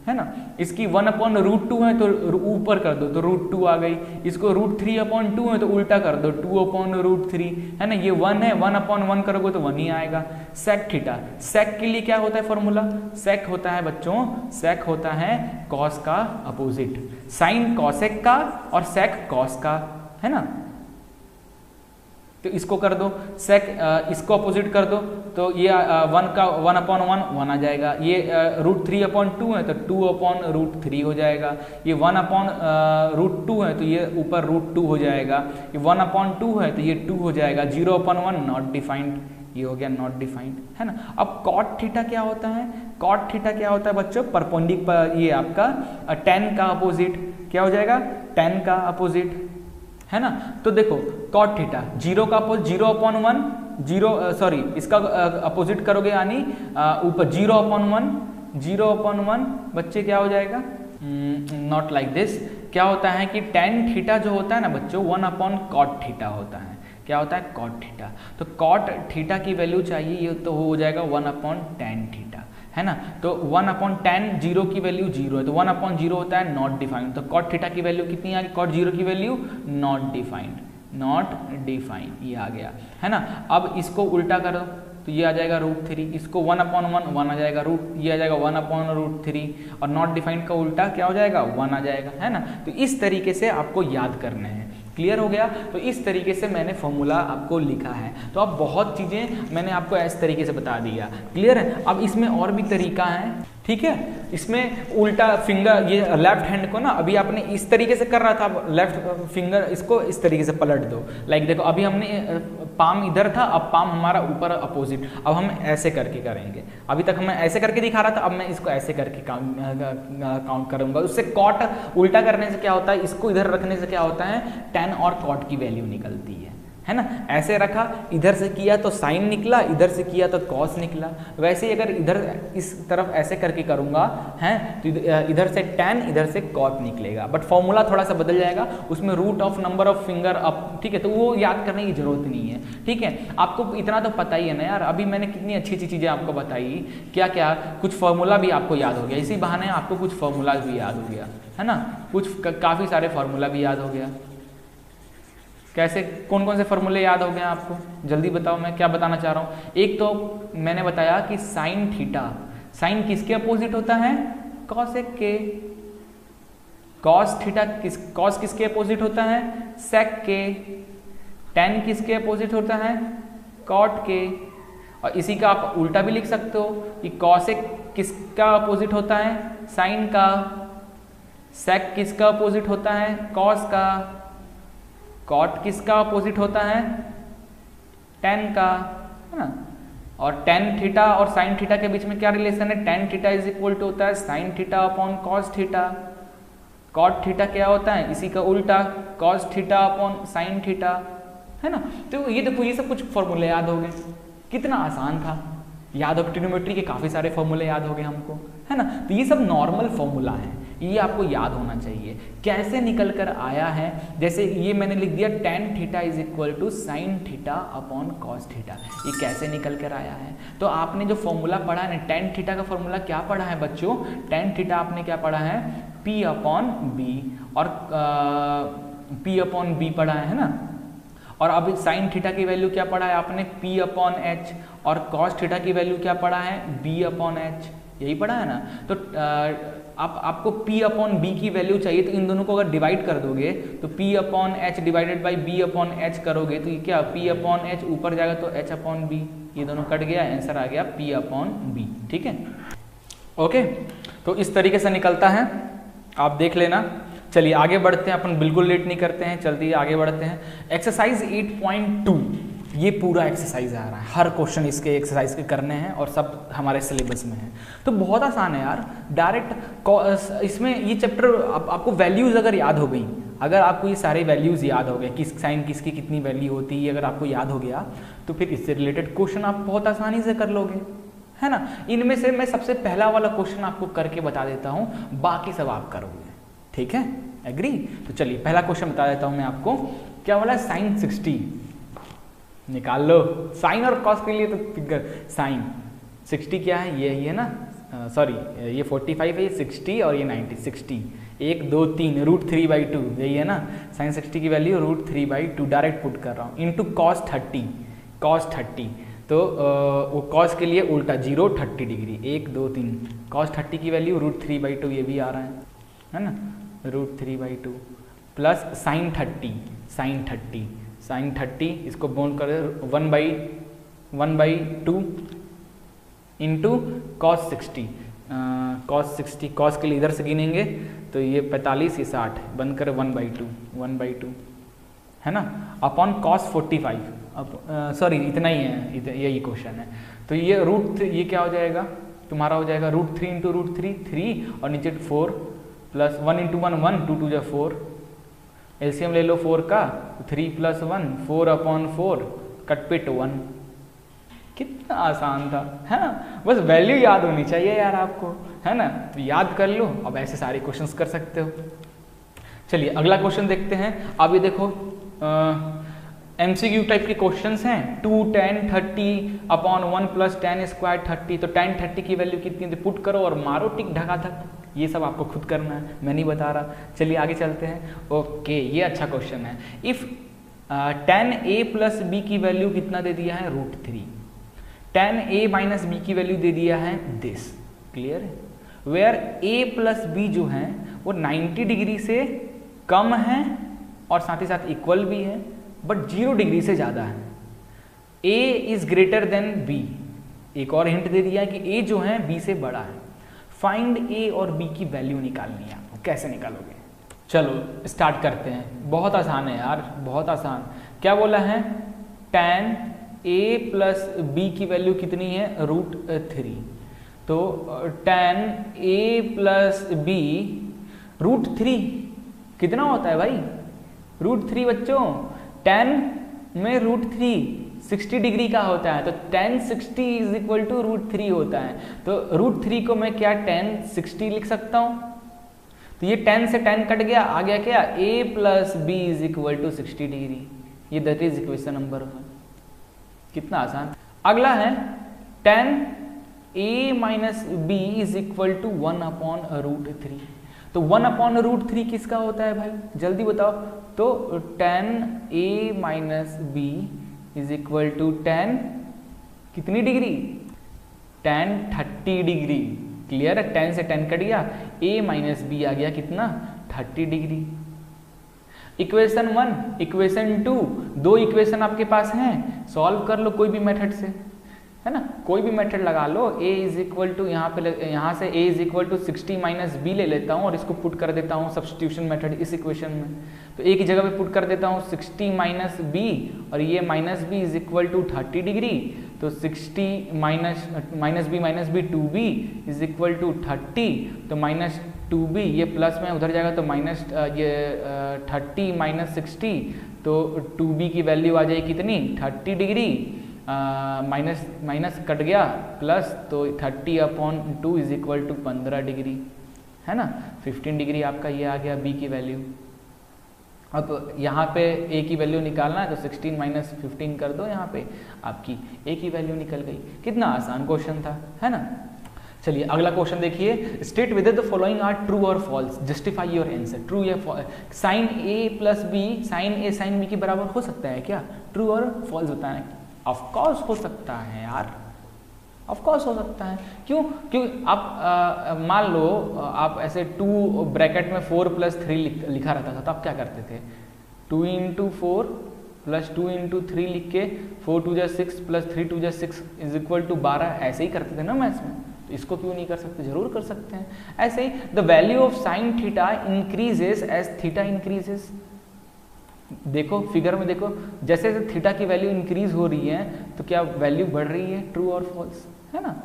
है ना। इसकी 1/√2 है तो ऊपर कर दो तो √2 आ गई, इसको √3/2 है तो उल्टा कर दो 2/√3, है ना। ये 1 है, 1/1 करोगे तो 1 ही आएगा। सेक थीटा, सेक के लिए क्या होता है फॉर्मूला, सेक होता है बच्चों, सेक होता है कॉस का अपोजिट, साइन कॉसेक का और सेक कॉस का, है ना। तो इसको कर दो सेक, इसको अपोजिट कर दो, तो ये 1/1 आ जाएगा, ये √3/2 है तो 2/√3 हो जाएगा, ये 1/√2 है तो ये ऊपर √2 हो जाएगा, ये 1/2 है तो ये 2 हो जाएगा, 0/1 नॉट डिफाइंड, ये हो गया नॉट डिफाइंड, है ना। अब कॉट थीटा क्या होता है, कॉट थीटा क्या होता है बच्चों परपेंडिकुलर, ये आपका tan का अपोजिट, क्या हो जाएगा tan का अपोजिट, है ना। तो देखो कॉट थीटा 0 का 0/1 0 इसका अपोजिट करोगे यानी ऊपर 0/1 बच्चे क्या हो जाएगा नॉट लाइक दिस, क्या होता है कि tan थीटा जो होता है ना बच्चों 1/cot थीटा होता है, क्या होता है cot थीटा, तो cot थीटा की वैल्यू चाहिए, ये तो हो जाएगा 1/tan थीटा, है ना। तो 1/tan 0 की वैल्यू 0 है, तो 1/0 होता है नॉट डिफाइंड, तो cot थीटा की वैल्यू कितनी आ गई, cot 0 की value not defined, not defined, ये आ गया, है ना। अब इसको उल्टा करो तो ये आ जाएगा √3, इसको 1/1 आ जाएगा ये आ जाएगा 1/√3, और नॉट डिफाइंड का उल्टा क्या हो जाएगा 1 आ जाएगा, है ना। तो इस तरीके से आपको याद करने हैं, क्लियर हो गया। तो इस तरीके से मैंने फॉर्मूला आपको लिखा है, तो अब बहुत चीज़ें मैंने आपको इस तरीके से बता दिया, क्लियर है। अब इसमें और भी तरीका है, ठीक है। इसमें उल्टा फिंगर, ये लेफ्ट हैंड को ना अभी आपने इस तरीके से कर रहा था, अब लेफ्ट फिंगर इसको इस तरीके से पलट दो, लाइक देखो अभी हमने पाम इधर था, अब पाम हमारा ऊपर अपोजिट, अब हम ऐसे करके करेंगे, अभी तक मैं ऐसे करके दिखा रहा था, अब मैं इसको ऐसे करके काउंट करूंगा। उससे कॉट उल्टा करने से क्या होता है, इसको इधर रखने से क्या होता है tan और cot की वैल्यू निकलती है ना। ऐसे रखा, इधर से किया तो साइन निकला, इधर से किया तो कॉस निकला। वैसे ही अगर इधर इस तरफ ऐसे करके करूंगा है तो इधर से tan, इधर से cot निकलेगा, बट फॉर्मूला थोड़ा सा बदल जाएगा, उसमें root of number of finger up, ठीक है, तो वो याद करने की जरूरत नहीं है, ठीक है। आपको इतना तो पता ही है ना यार, अभी मैंने कितनी अच्छी अच्छी चीजें आपको बताई, क्या क्या कुछ फॉर्मूला भी आपको याद हो गया, इसी बहाने आपको कुछ फॉर्मूला भी याद हो गया, है ना, कुछ काफी सारे फॉर्मूला भी याद हो गया। कैसे, कौन कौन से फॉर्मूले याद हो गए आपको, जल्दी बताओ, मैं क्या बताना चाह रहा हूँ। एक तो मैंने बताया कि साइन थीटा, साइन किसके अपोजिट होता है, कॉसेक के। कॉस थीटा कॉस किसके अपोजिट होता है, सेक के। tan किसके अपोजिट होता है, कॉट के। और इसी का आप उल्टा भी लिख सकते हो कि कॉसेक किसका अपोजिट होता है, साइन का। सेक किसका अपोजिट होता है, कॉस का। कॉट किसका अपोजिट होता है, tan का, है ना। और tan थीटा और sin थीटा के बीच में क्या रिलेशन है, tan theta is equal to होता है sin theta upon cos theta, cot theta क्या होता है, इसी का उल्टा cos theta upon sin theta, है ना। तो ये देखो, ये सब कुछ फॉर्मूले याद हो गए, कितना आसान था, याद हो, ट्रिग्नोमेट्री के काफ़ी सारे फॉर्मूले याद हो गए हमको, है ना। तो ये सब नॉर्मल फॉर्मूला है, ये आपको याद होना चाहिए। कैसे निकल कर आया है, जैसे ये मैंने लिख दिया tan theta is equal to sin theta upon cos theta, ये कैसे निकल कर आया है। तो आपने जो फॉर्मूला पढ़ा है ना, tan थीटा का फॉर्मूला क्या पढ़ा है बच्चों, tan थीटा आपने क्या पढ़ा है, P अपॉन बी, और P अपॉन बी पढ़ा है ना। और अब sin थीटा की वैल्यू क्या पढ़ा है आपने, P अपॉन एच, और cos थीटा की वैल्यू क्या पढ़ा है, B अपॉन एच, यही पढ़ा है ना। तो आपको P अपॉन बी की वैल्यू चाहिए, तो इन दोनों को अगर डिवाइड कर दोगे तो P upon H divided by B upon H करोगे तो ये क्या, P अपॉन एच ऊपर जाएगा तो H अपॉन बी, ये दोनों कट गया, आंसर आ गया P अपॉन बी, ठीक है। ओके, तो इस तरीके से निकलता है, आप देख लेना। चलिए आगे बढ़ते हैं, अपन बिल्कुल लेट नहीं करते हैं, जल्दी आगे बढ़ते हैं। एक्सरसाइज 8.2, ये पूरा एक्सरसाइज आ रहा है, हर क्वेश्चन इसके एक्सरसाइज के करने हैं और सब हमारे सिलेबस में है, तो बहुत आसान है यार। डायरेक्ट इसमें ये चैप्टर आपको वैल्यूज अगर याद हो गई, अगर आपको ये सारे वैल्यूज याद हो गए, किस साइन किसकी कितनी वैल्यू होती है, अगर आपको याद हो गया तो फिर इससे रिलेटेड क्वेश्चन आप बहुत आसानी से कर लोगे, है ना। इनमें से मैं सबसे पहला वाला क्वेश्चन आपको करके बता देता हूँ, बाकी सब आप करोगे, ठीक है, एग्री। तो चलिए पहला क्वेश्चन बता देता हूँ मैं आपको, क्या बोला, sin 60 निकाल लो। साइन और कॉस के लिए तो फिगर, साइन 60 क्या है, ये ही है ना, सॉरी ये 45 है, ये 60 और ये 90, 60 1 2 3 √3/2, यही है ना। साइन 60 की वैल्यू √3/2 डायरेक्ट पुट कर रहा हूँ, इंटू cos 30, तो वो cos के लिए उल्टा 0 30 डिग्री, 1 2 3, cos 30 की वैल्यू √3/2, ये भी आ रहा है ना, √3/2 प्लस sin 30, इसको बोल कर 1/2 इंटू cos 60, cos के लिए इधर से गिनेंगे तो ये 45, ये 60, बनकर 1/2 है ना, अपॉन cos 45, अब सॉरी इतना ही है, यही क्वेश्चन है। तो ये ये क्या हो जाएगा तुम्हारा, हो जाएगा √3 इंटू √3 3, और नीचे 4 प्लस 1 इंटू 1 1, 2 2 जा 4, एलसीएम ले लो 4 का, 3 + 1 4 अपॉन 4, कट पिट 1। कितना आसान था, है ना, बस वैल्यू याद होनी चाहिए यार आपको, है ना। तो याद कर लो, अब ऐसे सारे क्वेश्चंस कर सकते हो। चलिए अगला क्वेश्चन देखते हैं। अब ये देखो MCQ टाइप के क्वेश्चंस हैं, 2 tan 30 upon 1 plus tan square 30, तो tan 30 की वैल्यू कितनी है, पुट करो और मारो टिक ढकाधक, ये सब आपको खुद करना है, मैं नहीं बता रहा। चलिए आगे चलते हैं। ओके, ये अच्छा क्वेश्चन है। If tan a plus B की वैल्यू कितना दे दिया है, √3, tan a माइनस बी की वैल्यू दे दिया है दिस, क्लियर है। वेयर a प्लस बी जो है वो 90 डिग्री से कम है और साथ ही साथ इक्वल भी है, बट 0 डिग्री से ज़्यादा है। a is greater than b, एक और हिंट दे दिया है कि a जो है b से बड़ा है। फाइंड a और b की वैल्यू निकालनी है आपको, कैसे निकालोगे। चलो स्टार्ट करते हैं, बहुत आसान है यार, बहुत आसान। क्या बोला है, tan a प्लस b की वैल्यू कितनी है, √3, तो tan a प्लस b √3 कितना होता है भाई, √3 बच्चों, tan में √3 60 डिग्री का होता है, तो tan 60 इज इक्वल टू √3 होता है। तो √3 को मैं क्या tan 60 लिख सकता हूँ, तो ये tan से tan कट गया, आ गया क्या, a plus B is equal to 60 degree, ये दैट इज इक्वेशन नंबर 1। कितना आसान। अगला है tan a minus B is equal to 1 upon √3, तो 1 अपॉन √3 किसका होता है भाई, जल्दी बताओ। तो tan a minus B is equal to tan कितनी डिग्री, tan 30 डिग्री, क्लियर है। tan से tan कट गया, a माइनस बी आ गया कितना, 30 डिग्री। इक्वेशन 1, इक्वेशन 2, दो इक्वेशन आपके पास हैं, सॉल्व कर लो कोई भी मेथड से। है ना, कोई भी मेथड लगा लो। a इज इक्वल टू यहाँ से a is equal to 60 minus B ले लेता हूँ और इसको पुट कर देता हूँ सब्स्टिट्यूशन मेथड इस इक्वेशन में। तो a की जगह पे पुट कर देता हूँ 60 माइनस बी और ये minus B is equal to 30 degree. तो 60 minus B 2b is equal to 30। तो माइनस 2b ये प्लस में उधर जाएगा तो माइनस ये 30 माइनस 60 तो 2b की वैल्यू आ जाएगी कितनी 30 डिग्री। माइनस माइनस कट गया प्लस तो 30 upon 2 is equal to 15 degree, है ना। 15 डिग्री आपका ये आ गया b की वैल्यू। अब यहाँ पे a की वैल्यू निकालना है तो 16 माइनस 15 कर दो, यहाँ पे आपकी a की वैल्यू निकल गई। कितना आसान क्वेश्चन था, है ना। चलिए अगला क्वेश्चन देखिए, state whether the following are true और false, justify your answer. True या sine a plus B sine a sine b के बराबर हो सकता है क्या? ट्रू और फॉल्स बताना। ऑफ कोर्स हो सकता है यार, ऑफ कोर्स हो सकता है। क्यों? क्योंकि आप मान लो आप ऐसे 2 ब्रैकेट में 4 प्लस 3 लिखा रहता था तो आप क्या करते थे? 2 इंटू 4 प्लस 2 इंटू 3 लिख के 4 2 जा 6 प्लस 3 2 जा 6 इज इक्वल टू 12 ऐसे ही करते थे ना मैथ्स में। तो इसको क्यों नहीं कर सकते? जरूर कर सकते हैं। ऐसे ही the value of sine theta increases as theta increases. देखो फिगर में देखो, जैसे जैसे थीटा की वैल्यू इंक्रीज हो रही है तो क्या वैल्यू बढ़ रही है? ट्रू और फॉल्स, है ना।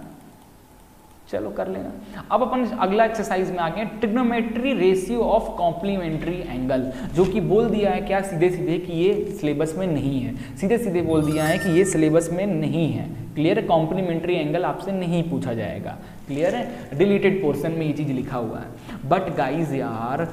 चलो कर लेना। अब अपन अगला एक्सरसाइज में आ गए, trigonometry ratio of complementary angle, जो कि बोल दिया है क्या सीधे सीधे कि ये सिलेबस में नहीं है। सीधे सीधे बोल दिया है कि ये सिलेबस में नहीं है। क्लियर है? कॉम्प्लीमेंट्री एंगल आपसे नहीं पूछा जाएगा। क्लियर है? डिलीटेड पोर्शन में ये चीज लिखा हुआ है। बट गाइज यार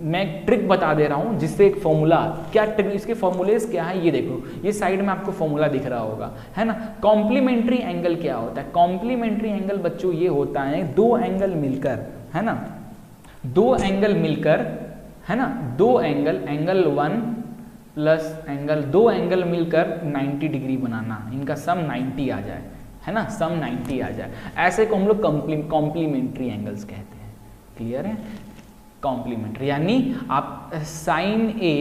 मैं ट्रिक बता दे रहा हूँ जिससे एक फॉर्मूला, क्या ट्रिक, इसके फॉर्मूलेज क्या है ये देखो। ये साइड में आपको फॉर्मूला दिख रहा होगा, है ना। कॉम्प्लीमेंट्री एंगल क्या होता है? कॉम्प्लीमेंट्री एंगल बच्चों ये होता है 2 एंगल मिलकर, है ना, 2 एंगल मिलकर, है ना, 2 angle, angle 1 plus angle 2 angle मिलकर 90 डिग्री बनाना, इनका सम 90 आ जाए, है ना, सम 90 आ जाए। ऐसे को हम लोग कॉम्प्लीमेंट्री एंगल्स कहते हैं। क्लियर है? कॉम्प्लीमेंट्री यानी आप sine A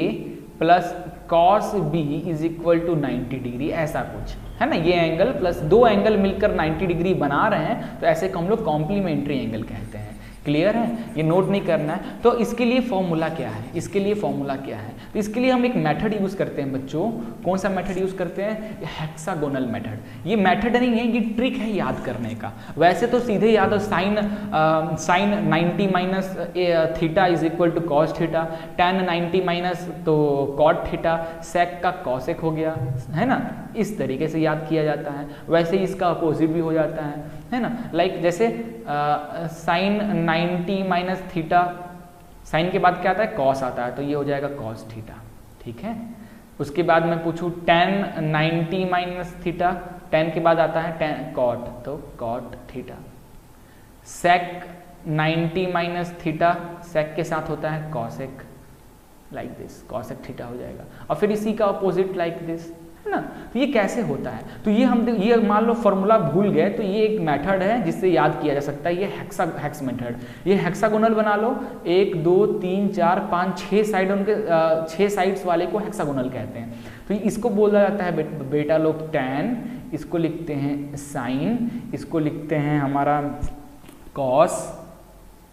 plus cos B is equal to 90 degree, ऐसा कुछ, है ना। ये एंगल प्लस 2 एंगल मिलकर 90 डिग्री बना रहे हैं तो ऐसे को हम लोग कॉम्प्लीमेंट्री एंगल कहते हैं। क्लियर है? ये नोट नहीं करना है। तो इसके लिए फॉर्मूला क्या है? इसके लिए फॉर्मूला क्या है? तो इसके लिए हम एक मेथड यूज करते हैं बच्चों। कौन सा मेथड यूज करते हैं? Hexagonal method. ये मेथड नहीं है, ये ट्रिक है याद करने का। वैसे तो सीधे याद हो, sine 90 minus theta is equal to cos theta, tan 90 minus तो कॉट थीटा, सेक का कॉसेक हो गया, है ना। इस तरीके से याद किया जाता है। वैसे ही इसका अपोजिट भी हो जाता है ना। लाइक जैसे साइन 90 माइनस थीटा, साइन के बाद क्या आता है? कॉस आता है, तो ये हो जाएगा कॉस थीटा। ठीक है? उसके बाद मैं पूछूं tan 90 माइनस थीटा, tan के बाद आता है tan कॉट, तो कॉट थीटा। सेक 90 माइनस थीटा, सेक के साथ होता है cosec, like this, cosec theta हो जाएगा। और फिर इसी का अपोजिट लाइक दिस, है ना। तो ये कैसे होता है? तो ये मान लो फॉर्मूला भूल गए तो ये एक मेथड है जिससे याद किया जा सकता है। ये हेक्स मेथड, ये हेक्सागोनल बना लो। 1 2 3 4 5 6 साइड, उनके 6 साइड्स वाले को हेक्सागोनल कहते हैं। तो इसको बोला जाता है बेटा लोग tan, इसको लिखते हैं साइन, इसको लिखते हैं हमारा कॉस।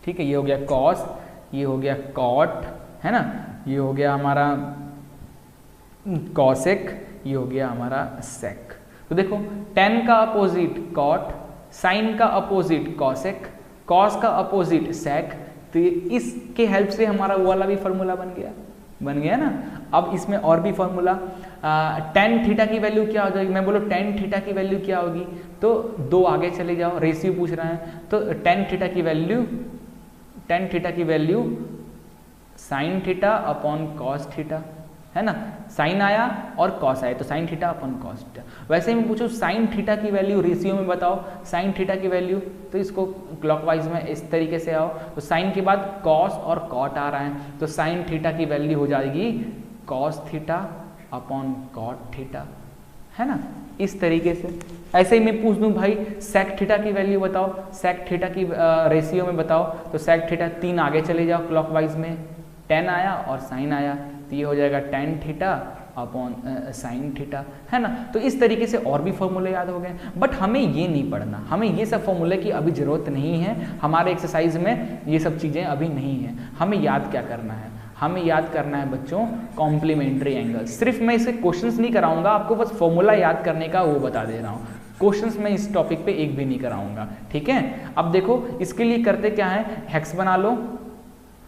ठीक है? ये हो गया कॉस, ये हो गया कॉट, है ना, ये हो गया हमारा कॉसेक, ये हो गया हमारा सेक। तो देखो tan का अपोजिट कॉट, साइन का अपोजिट कॉसेक, कॉस का अपोजिट सेक। तो इसके हेल्प से हमारा वो वाला भी फॉर्मूला बन गया ना। अब इसमें और भी फॉर्मूला, tan थीटा की वैल्यू क्या हो जाएगी? मैं बोलो tan थीटा की वैल्यू क्या होगी? तो 2 आगे चले जाओ, रेशियो पूछ रहा है। तो tan थीटा की value sine theta upon cos theta, है ना। साइन आया और कॉस आया तो sine theta upon cos theta. वैसे ही मैं पूछूं साइन थीटा की वैल्यू रेशियो में बताओ, साइन थीटा की वैल्यू, तो इसको क्लॉकवाइज में इस तरीके से आओ। तो साइन के बाद कॉस और कॉट आ रहा है तो साइन थीटा की वैल्यू हो जाएगी cos theta upon cot theta, है ना, इस तरीके से। ऐसे ही मैं पूछ दूं भाई सेक थीटा की वैल्यू बताओ, सेक थीटा की रेशियो में बताओ। तो सेक थीटा 3 आगे चले जाओ क्लॉकवाइज में, tan आया और साइन आया तो ये हो जाएगा tan theta upon sine theta, है ना। तो इस तरीके से और भी फॉर्मूले याद हो गए, बट हमें ये नहीं पढ़ना, हमें ये सब फॉर्मूले की अभी ज़रूरत नहीं है, हमारे एक्सरसाइज में ये सब चीज़ें अभी नहीं है। हमें याद क्या करना है, हमें याद करना है बच्चों कॉम्प्लीमेंट्री एंगल। सिर्फ मैं इसे क्वेश्चंस नहीं कराऊंगा आपको, बस फॉर्मूला याद करने का वो बता दे रहा हूँ, क्वेश्चंस मैं इस टॉपिक पे एक भी नहीं कराऊंगा, ठीक है। अब देखो इसके लिए करते क्या है, हेक्स बना लो,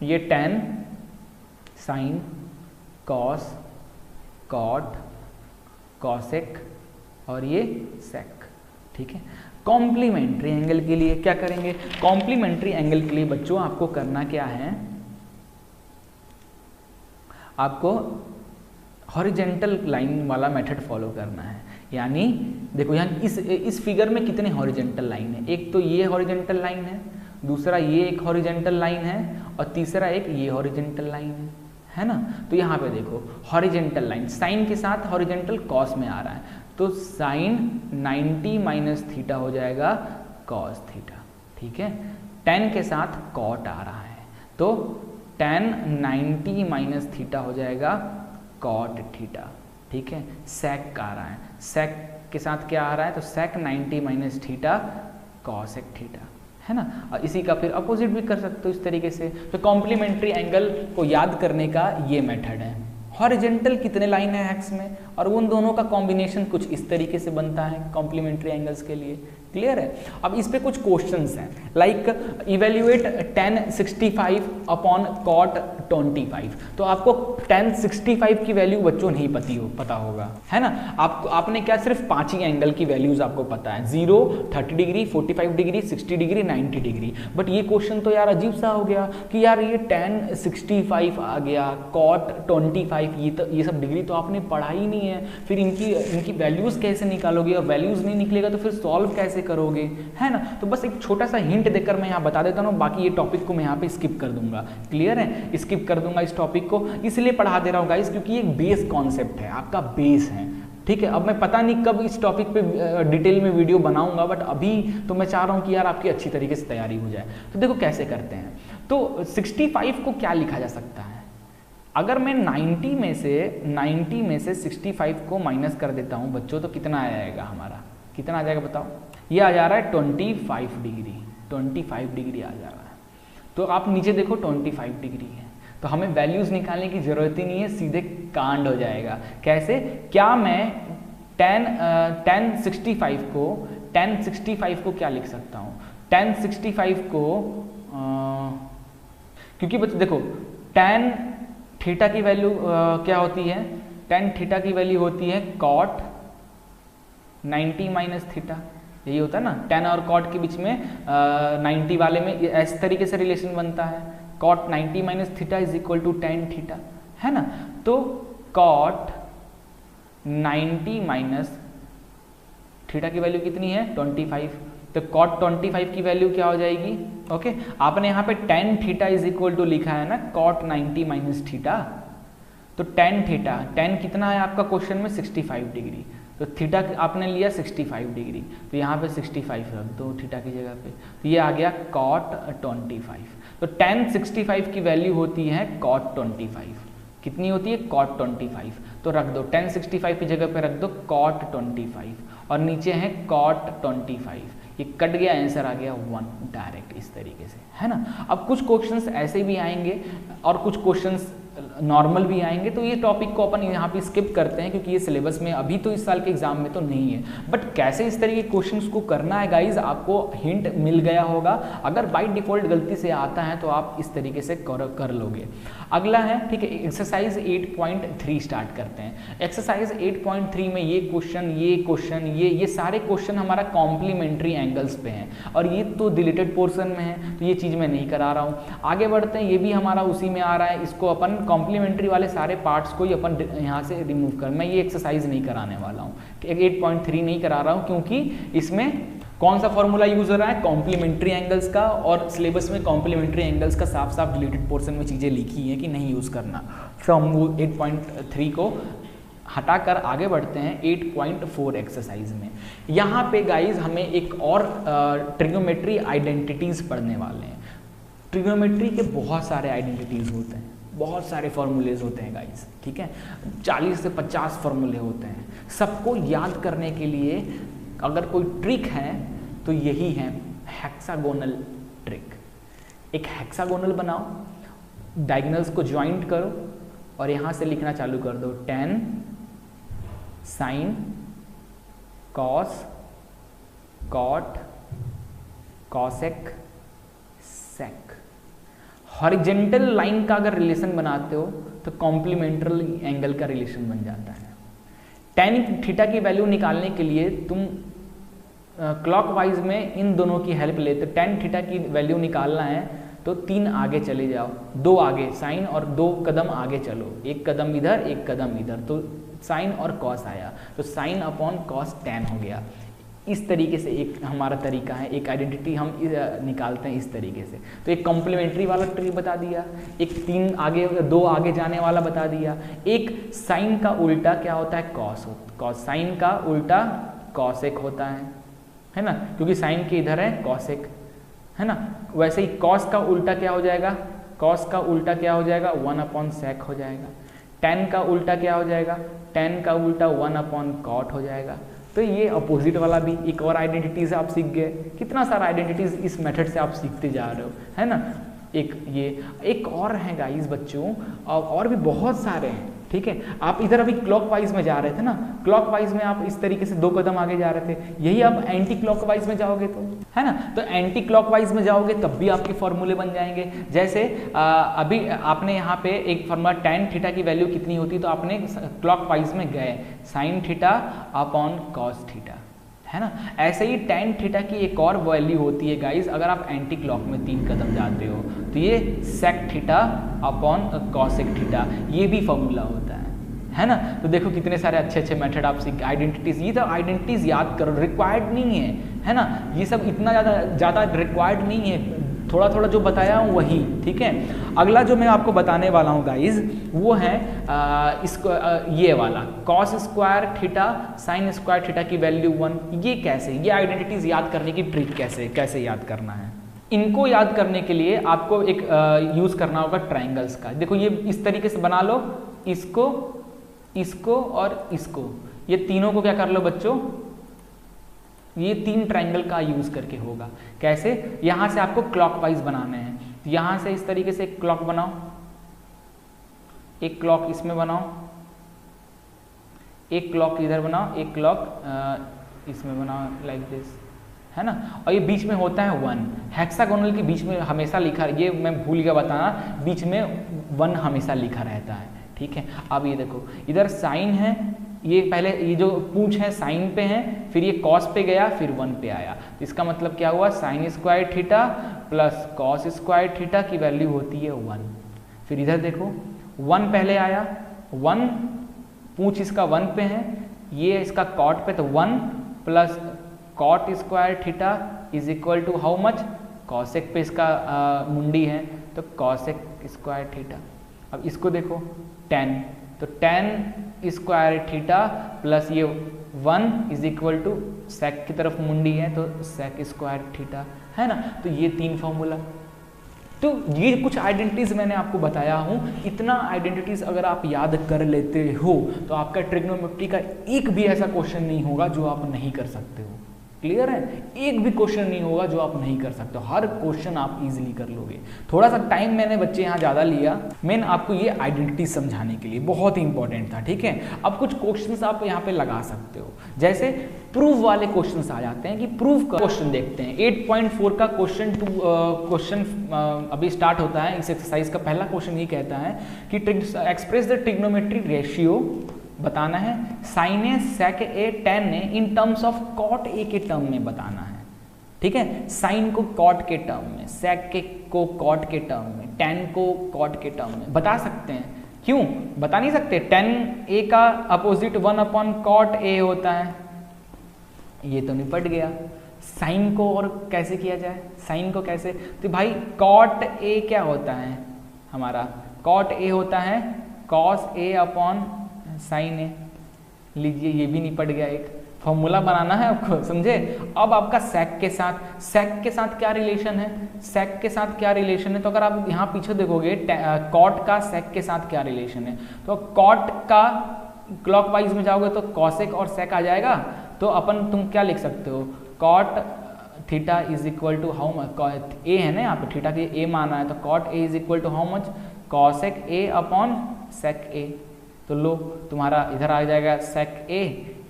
ये tan sine cos cot cosec और ये सेक, ठीक है। कॉम्प्लीमेंट्री एंगल के लिए क्या करेंगे, कॉम्प्लीमेंट्री एंगल के लिए बच्चों आपको करना क्या है, आपको हॉरिजेंटल लाइन वाला मेथड फॉलो करना है। यानी देखो यहाँ इस फिगर में कितने हॉरिजेंटल लाइन है, एक तो ये हॉरिजेंटल लाइन है, दूसरा ये एक हॉरिजेंटल लाइन है और तीसरा एक ये हॉरिजेंटल लाइन है ना। तो यहाँ पे देखो हॉरिजेंटल लाइन साइन के साथ हॉरिजेंटल कॉस में आ रहा है, तो साइन 90 माइनस थीटा हो जाएगा कॉस थीटा, ठीक है। tan के साथ कॉट आ रहा है, तो tan 90 माइनस थीटा हो जाएगा कॉट थीटा, ठीक है। सेक आ रहा है, सेक के साथ क्या आ रहा है, तो सेक 90 माइनस थीटा कॉसेक थीटा, है ना। और इसी का फिर अपोजिट भी कर सकते हो इस तरीके से। तो कॉम्प्लीमेंट्री एंगल को याद करने का ये मेथड है। हॉरिजेंटल कितने लाइन है हेक्स में, और उन दोनों का कॉम्बिनेशन कुछ इस तरीके से बनता है कॉम्प्लीमेंट्री एंगल्स के लिए, क्लियर है। अब इस पे कुछ क्वेश्चंस हैं, like evaluate tan 65 upon cot 25। तो आपको tan 65 की वैल्यू बच्चों नहीं पता होगा, है ना। आपने क्या सिर्फ 5 ही एंगल की वैल्यूज आपको पता है, 0, 30 degree, 45 degree, 60 degree, 90 degree. But ये क्वेश्चन तो यार अजीब सा हो गया कि यार ये tan 65 आ गया, cot 25, ये सब डिग्री तो आपने पढ़ा ही नहीं है, फिर इनकी वैल्यूज कैसे निकालोगे, और वैल्यूज नहीं निकलेगा तो फिर सॉल्व कैसे करोगे, है ना। तो बस एक छोटा सा हिंट देकर मैं यहाँ बता देता हूँ, बाकी ये टॉपिक को मैं यहाँ पे स्किप कर दूंगा, क्लियर है। स्किप कर दूंगा इस टॉपिक को, इसलिए पढ़ा दे रहा हूँ गाइस क्योंकि ये एक बेस कॉन्सेप्ट है, आपका बेस है, ठीक है। अब मैं पता नहीं कब इस टॉपिक पे डिटेल में वीडियो बनाऊंगा, बट अभी तो मैं चाह रहा हूँ कि यार आपकी अच्छी तरीके से तैयारी हो जाए। तो देखो कैसे करते हैं, तो 65 को क्या लिखा जा सकता है, अगर मैं 90 में से 65 को माइनस कर देता हूँ बच्चों, तो कितना आ जाएगा हमारा, कितना आ जाएगा बताओ, ये आ जा रहा है 25 डिग्री, 25 डिग्री आ जा रहा है। तो आप नीचे देखो 25 डिग्री है, तो हमें वैल्यूज निकालने की जरूरत ही नहीं है, सीधे कांड हो जाएगा। कैसे, क्या मैं tan 65 को क्या लिख सकता हूँ, tan 65 को क्योंकि बच्चों देखो tan थीटा की वैल्यू क्या होती है, tan थीटा की वैल्यू होती है cot 90 माइनस थीटा, यही होता है ना, tan और cot के बीच में 90 वाले में इस तरीके से रिलेशन बनता है, cot 90 minus theta is equal to tan theta, है ना। तो cot 90 माइनस थीटा की वैल्यू कितनी है 25, तो cot 25 की वैल्यू क्या हो जाएगी, ओके। आपने यहाँ पे tan theta is equal to लिखा है ना cot 90 माइनस थीटा, तो tan थीटा, tan कितना है आपका क्वेश्चन में 65 डिग्री, तो थीटा आपने लिया 65 डिग्री, तो यहाँ पे 65 रख दो थीटा की जगह पे, तो ये आ गया cot 25। तो tan 65 की वैल्यू होती है cot 25, कितनी होती है cot 25, तो रख दो tan 65 की जगह पे रख दो cot 25 और नीचे है cot 25, ये कट गया, आंसर आ गया 1 डायरेक्ट इस तरीके से, है ना। अब कुछ क्वेश्चंस ऐसे भी आएंगे और कुछ क्वेश्चंस नॉर्मल भी आएंगे, तो ये टॉपिक को अपन यहाँ पे स्किप करते हैं क्योंकि ये सिलेबस में अभी तो इस साल के एग्जाम में तो नहीं है। बट कैसे इस तरह के क्वेश्चंस को करना है गाइज, आपको हिंट मिल गया होगा। अगर बाय डिफॉल्ट गलती से आता है तो आप इस तरीके से कर लोगे। अगला है, ठीक है, एक्सरसाइज 8.3 स्टार्ट करते हैं। एक्सरसाइज 8.3 में ये क्वेश्चन ये सारे क्वेश्चन हमारा कॉम्प्लीमेंट्री एंगल्स पे हैं और ये तो डिलीटेड पोर्शन में है, तो ये चीज़ मैं नहीं करा रहा हूँ। आगे बढ़ते हैं, ये भी हमारा उसी में आ रहा है, इसको अपन कॉम्प्लीमेंट्री वाले सारे पार्ट्स को ही अपन यहाँ से रिमूव कर, मैं ये एक्सरसाइज नहीं कराने वाला हूँ, 8.3 नहीं करा रहा हूँ क्योंकि इसमें कौन सा फॉर्मूला यूज हो रहा है, कॉम्प्लीमेंट्री एंगल्स का, और सिलेबस में कॉम्प्लीमेंट्री एंगल्स का साफ साफ डिलीटेड पोर्शन में चीज़ें लिखी हैं कि नहीं यूज़ करना। तो हम 8.3 को हटाकर आगे बढ़ते हैं 8.4 एक्सरसाइज में। यहाँ पे गाइज हमें एक और ट्रिग्नोमेट्री आइडेंटिटीज़ पढ़ने वाले हैं। ट्रिग्नोमेट्री के बहुत सारे आइडेंटिटीज़ होते हैं, बहुत सारे फॉर्मूलेज होते हैं गाइस, ठीक है, 40 से 50 फॉर्मूले होते हैं। सबको याद करने के लिए अगर कोई ट्रिक है तो यही है हेक्सागोनल ट्रिक। एक हेक्सागोनल बनाओ, डायगोनल्स को ज्वाइंट करो और यहाँ से लिखना चालू कर दो, tan sine cos cot cosec sec. Horizontal line का अगर रिलेशन बनाते हो तो कॉम्प्लीमेंट्री एंगल का रिलेशन बन जाता है। tan थीटा की वैल्यू निकालने के लिए तुम क्लॉकवाइज में इन दोनों की हेल्प लेते। tan थीटा की वैल्यू निकालना है तो 3 आगे चले जाओ, 2 आगे साइन और 2 कदम आगे चलो, एक कदम इधर एक कदम इधर, तो साइन और कॉस आया, तो साइन अपॉन कॉस tan हो गया। इस तरीके से एक हमारा तरीका है, एक आइडेंटिटी हम निकालते हैं इस तरीके से। तो एक कॉम्प्लीमेंट्री वाला ट्री बता दिया, एक 3 आगे 2 आगे जाने वाला बता दिया, एक साइन का उल्टा क्या होता है कॉस, साइन का उल्टा कॉसेक होता है ना, क्योंकि साइन के इधर है कॉसेक, है ना। वैसे ही कॉस का उल्टा क्या हो जाएगा, कॉस का उल्टा क्या हो जाएगा 1/sec हो जाएगा। tan का उल्टा क्या हो जाएगा, tan का उल्टा 1/cot हो जाएगा। तो ये अपोजिट वाला भी एक और आइडेंटिटीज आप सीख गए। कितना सारा आइडेंटिटीज इस मेथड से आप सीखते जा रहे हो, है ना। एक और है गाइस बच्चों, और भी बहुत सारे हैं, ठीक है। आप इधर अभी क्लॉकवाइज में जा रहे थे ना, क्लॉकवाइज में आप इस तरीके से 2 कदम आगे जा रहे थे, यही आप एंटी क्लॉकवाइज में जाओगे तो, है ना, तो एंटी क्लॉकवाइज में जाओगे तब भी आपके फॉर्मूले बन जाएंगे। जैसे अभी आपने यहाँ पे एक फॉर्मूला tan थीटा की वैल्यू कितनी होती, तो आपने क्लॉकवाइज में गए sin theta upon cos theta, है ना। ऐसे ही tan थीटा की एक और वैल्यू होती है गाइस, अगर आप एंटी क्लॉक में 3 कदम जाते हो तो ये sec theta upon cosec theta, ये भी फॉर्मूला होता है ना। तो देखो कितने सारे अच्छे अच्छे मेथड आप सीख, आइडेंटिटीज, ये तो आइडेंटिटीज याद करो, रिक्वायर्ड नहीं है ना, ये सब इतना ज़्यादा रिक्वायर्ड नहीं है, थोड़ा थोड़ा जो बताया हूँ वही, ठीक है। अगला जो मैं आपको बताने वाला हूँ गाइज वो है इसको ये वाला cos square theta sine square theta की वैल्यू 1। ये कैसे, ये आइडेंटिटीज याद करने की ट्रिक कैसे याद करना है। इनको याद करने के लिए आपको एक यूज करना होगा ट्राइंगल्स का। देखो ये इस तरीके से बना लो, इसको और इसको, ये तीनों को क्या कर लो बच्चों, ये 3 ट्राइंगल का यूज करके होगा। कैसे, यहां से आपको क्लॉकवाइज बनाने हैं, यहां से इस तरीके से एक क्लॉक बनाओ, एक क्लॉक इसमें बनाओ, एक क्लॉक इधर बनाओ, एक क्लॉक इसमें बनाओ, लाइक दिस, है ना। और ये बीच में होता है 1, हेक्सागोनल के बीच में हमेशा लिखा, ये मैं भूल गया बताना, बीच में 1 हमेशा लिखा रहता है, ठीक है। अब ये देखो इधर साइन है, ये पहले ये जो पूंछ है साइन पे है, फिर ये कॉस पे गया, फिर 1 पे आया, इसका मतलब क्या हुआ, sign square theta plus cos square theta की वैल्यू होती है 1। फिर इधर देखो 1 पहले आया, 1 पूंछ इसका 1 पे है, ये इसका कॉट पे, तो 1 plus cot square theta is equal to how much, cosec पे इसका मुंडी है तो कॉसेक स्क्वायर थीटा। अब इसको देखो tan, तो tan स्क्वायर थीटा प्लस ये 1 इज इक्वल टू सेक की तरफ मुंडी है तो सेक स्क्वायर थीटा, है ना। तो ये 3 फॉर्मूला। तो ये कुछ आइडेंटिटीज मैंने आपको बताया हूँ, इतना आइडेंटिटीज अगर आप याद कर लेते हो तो आपका ट्रिग्नोमेट्री का एक भी ऐसा क्वेश्चन नहीं होगा जो आप नहीं कर सकते हो। क्लियर है, एक भी क्वेश्चन नहीं होगा जो आप नहीं कर सकते हो, हर क्वेश्चन आप इजीली कर लोगे। थोड़ा सा टाइम मैंने बच्चे यहाँ ज़्यादा लिया, मैंने आपको ये आइडेंटिटी समझाने के लिए, बहुत ही इंपॉर्टेंट था, ठीक है। अब कुछ क्वेश्चंस आप यहाँ पे लगा सकते हो, जैसे प्रूफ वाले क्वेश्चंस आ जाते हैं कि प्रूफ का क्वेश्चन देखते हैं। 8.4 का क्वेश्चन अभी स्टार्ट होता है। इस एक्सरसाइज का पहला क्वेश्चन ये कहता है कि एक्सप्रेस द ट्रिग्नोमेट्री रेशियो, बताना है sine A sec A tan A in terms of cot A के टर्म में बताना है, ठीक है। साइन को कॉट के टर्म में, सेक के को कॉट के टर्म में, tan को कॉट के टर्म में बता सकते हैं। क्यों बता नहीं सकते, tan ए का अपोजिट 1/cot ए होता है, ये तो निपट गया। साइन को और कैसे किया जाए, साइन को कैसे, तो भाई कॉट ए क्या होता है हमारा, कॉट ए होता है cos a अपॉन साइन ए, लीजिए ये भी निपट गया एक। फॉर्मूला बनाना है आपको, समझे। अब आपका सेक के साथ क्या रिलेशन है, सेक के साथ क्या रिलेशन है, तो अगर आप यहाँ पीछे देखोगे कॉट का सेक के साथ क्या रिलेशन है, तो कॉट का क्लॉकवाइज में जाओगे तो कॉसेक और सेक आ जाएगा। तो अपन तुम क्या लिख सकते हो, cot theta is equal to how much, A है ना यहाँ पे, थीटा के ए माना है, तो cot A is equal to how much, cosec A upon sec A. तो लो तुम्हारा इधर आ जाएगा sec A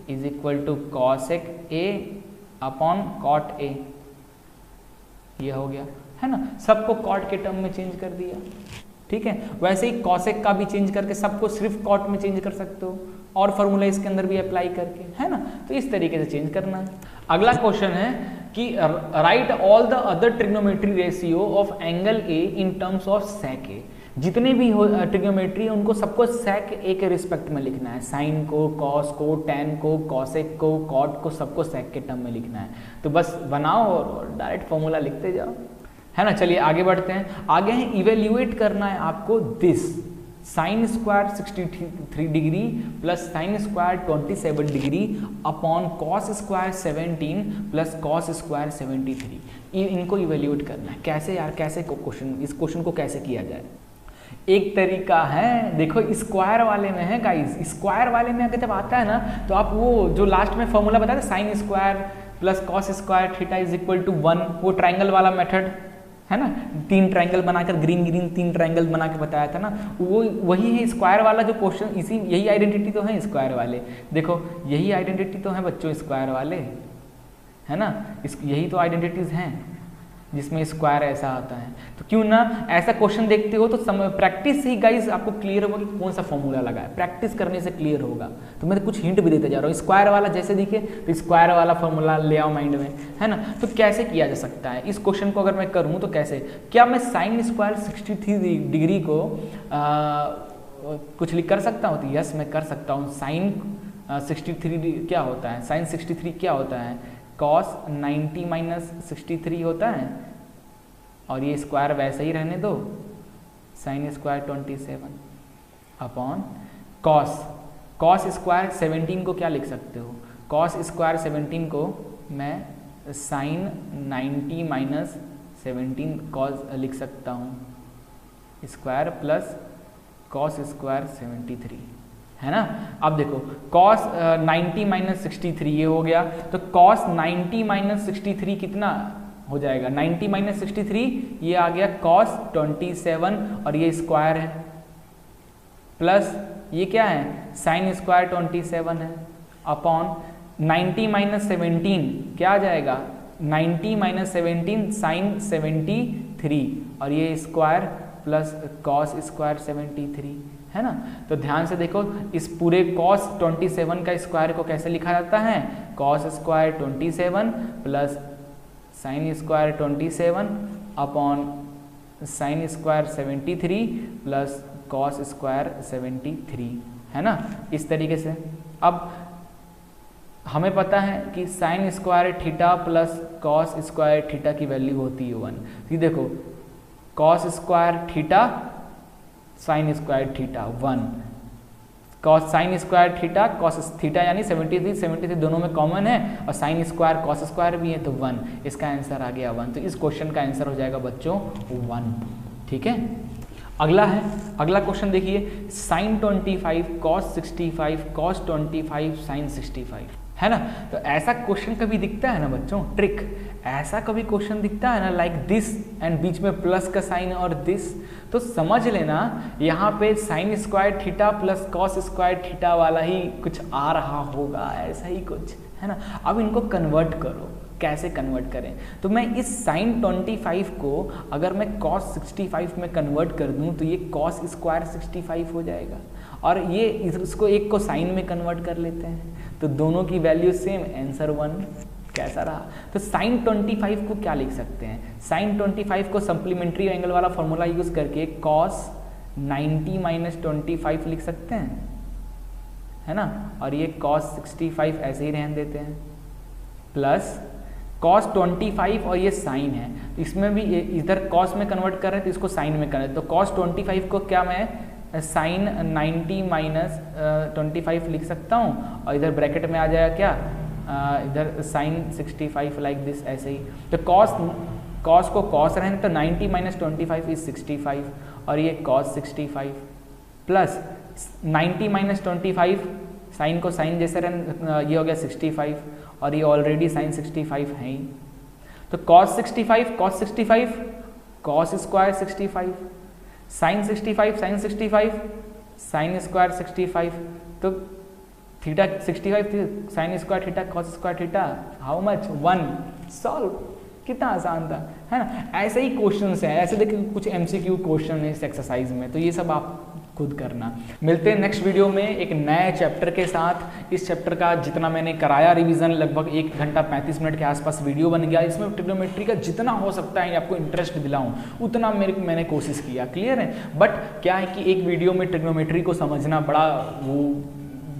is equal to cosec A upon cot A, ये हो गया है ना। सबको कॉट के टर्म में चेंज कर दिया, ठीक है। वैसे ही कॉसेक का भी चेंज करके सबको सिर्फ कॉट में चेंज कर सकते हो, और फॉर्मूला इसके अंदर भी अप्लाई करके, है ना। तो इस तरीके से चेंज करना है। अगला क्वेश्चन है कि write all the other trigonometry ratio of angle A in terms of sec A. जितने भी ट्रिग्नोमेट्री है उनको सबको सेक ए के रिस्पेक्ट में लिखना है, साइन को, कॉस को, टेन को, कॉसेक को, कॉट को, सबको सेक के टर्म में लिखना है। तो बस बनाओ और डायरेक्ट फॉर्मूला लिखते जाओ, है ना। चलिए आगे बढ़ते हैं। आगे है इवेल्युएट करना है आपको this sine square 63 degree plus sine square 27 degree upon cos square 17 plus cos square 73। इनको इवेल्युएट करना है। कैसे यार, कैसे क्वेश्चन, इस क्वेश्चन को कैसे किया जाए। एक तरीका है, देखो स्क्वायर वाले में है गाइस, स्क्वायर वाले में अगर जब आता है ना तो आप वो जो लास्ट में फॉर्मूला बताया था sine square plus cos square theta is equal to 1, वो ट्राइंगल वाला मेथड है ना, 3 ट्राइंगल बनाकर ग्रीन 3 ट्राइंगल बना के बताया था ना, वो वही है स्क्वायर वाला जो क्वेश्चन। इसी यही आइडेंटिटी तो है स्क्वायर वाले, देखो यही आइडेंटिटी तो है बच्चों स्क्वायर वाले, है ना। यही तो आइडेंटिटीज हैं जिसमें स्क्वायर ऐसा आता है। तो क्यों ना ऐसा क्वेश्चन देखते हो तो प्रैक्टिस से ही गाइस आपको क्लियर होगा कि कौन सा फॉर्मूला लगा है, प्रैक्टिस करने से क्लियर होगा। तो मैं कुछ हिंट भी देते जा रहा हूँ। स्क्वायर वाला जैसे दिखे तो स्क्वायर वाला फॉर्मूला ले आओ माइंड में, है ना। तो कैसे किया जा सकता है इस क्वेश्चन को, अगर मैं करूँ तो कैसे, क्या मैं साइन स्क्वायर 63 डिग्री को कुछ लिख कर सकता हूँ? तो यस मैं कर सकता हूँ। साइन 63 क्या होता है, साइन 63 क्या होता है, कॉस 90 माइनस 63 होता है, और ये स्क्वायर वैसे ही रहने दो, sine square 27 upon cos square 17 को क्या लिख सकते हो, कॉस स्क्वायर 17 को मैं साइन 90 माइनस 17 कॉस लिख सकता हूँ, स्क्वायर प्लस कॉस स्क्वायर 73, है ना। अब देखो cos 90 माइनस 63 ये हो गया, तो cos 90 माइनस 63 कितना हो जाएगा, 90 माइनस 63 ये आ गया cos 27, और ये स्क्वायर है, प्लस ये क्या है साइन स्क्वायर 27 है, अपॉन 90 माइनस 17 क्या आ जाएगा, 90 माइनस 17 साइन 73, और ये स्क्वायर प्लस कॉस स्क्वायर 73, है ना। तो ध्यान से देखो इस पूरे cos 27 का स्क्वायर को कैसे लिखा जाता है, cos square 27 plus sine square 27 upon sine square 73 plus cos square 73, है ना। इस तरीके से अब हमें पता है कि sign square theta plus cos square theta की वैल्यू होती है 1। ये देखो cos square theta sine square theta 1, cos sine square theta cos theta यानी 73 दोनों में कॉमन है, और साइन स्क्वायर कॉस स्क्वायर भी है तो 1, इसका आंसर आ गया 1। तो इस क्वेश्चन का आंसर हो जाएगा बच्चों 1, ठीक है। अगला क्वेश्चन देखिए, साइन 25 कॉस 65 कॉस 25 साइन 65, है ना। तो ऐसा क्वेश्चन कभी दिखता है ना बच्चों, ट्रिक, ऐसा कभी क्वेश्चन दिखता है ना लाइक दिस एंड बीच में प्लस का साइन और दिस, तो समझ लेना यहाँ पे sign square theta plus cos square theta वाला ही कुछ आ रहा होगा, ऐसा ही कुछ, है ना। अब इनको कन्वर्ट करो, कैसे कन्वर्ट करें, तो मैं इस साइन 25 को अगर मैं cos 65 में कन्वर्ट कर दूं तो ये cos स्क्वायर 65 हो जाएगा, और ये इसको एक को साइन में कन्वर्ट कर लेते हैं तो दोनों की वैल्यू सेम, आंसर 1। कैसा रहा, तो साइन 25 को क्या लिख सकते हैं, साइन 25 को सप्लीमेंट्री एंगल वाला फॉर्मूला यूज करके cos 90 माइनस 25 लिख सकते हैं, है ना, और ये cos 65 ऐसे ही रहने देते हैं, प्लस cos 25 और ये साइन है, इसमें भी इधर cos में कन्वर्ट कर रहे हैं तो इसको साइन में कर रहे हैं, तो cos 25 को क्या मैं साइन 90 माइनस 25 लिख सकता हूँ, और इधर ब्रैकेट में आ जाएगा क्या इधर साइन 65 लाइक दिस, ऐसे ही। तो कॉस को कॉस रहने तो 90 माइनस 25 इज 65, और ये कॉस 65 प्लस 90 माइनस 25 साइन को साइन जैसे रहने, ये हो गया 65, और ये ऑलरेडी साइन 65 है ही। तो cos 65 cos 65 cos square 65, sine 65 sine 65 sine square 65, तो theta 65 sine square theta cos square theta, how much 1। Solve, कितना आसान था, है ना। ऐसे ही क्वेश्चंस हैं, ऐसे देखिए कुछ MCQ क्वेश्चन है इस एक्सरसाइज में, तो ये सब आप खुद करना। मिलते हैं नेक्स्ट वीडियो में एक नए चैप्टर के साथ। इस चैप्टर का जितना मैंने कराया रिवीजन, लगभग 1 घंटा 35 मिनट के आसपास वीडियो बन गया। इसमें ट्रिग्नोमेट्री का जितना हो सकता है आपको इंटरेस्ट दिलाऊं उतना मैंने कोशिश किया, क्लियर है। बट क्या है कि एक वीडियो में ट्रिग्नोमेट्री को समझना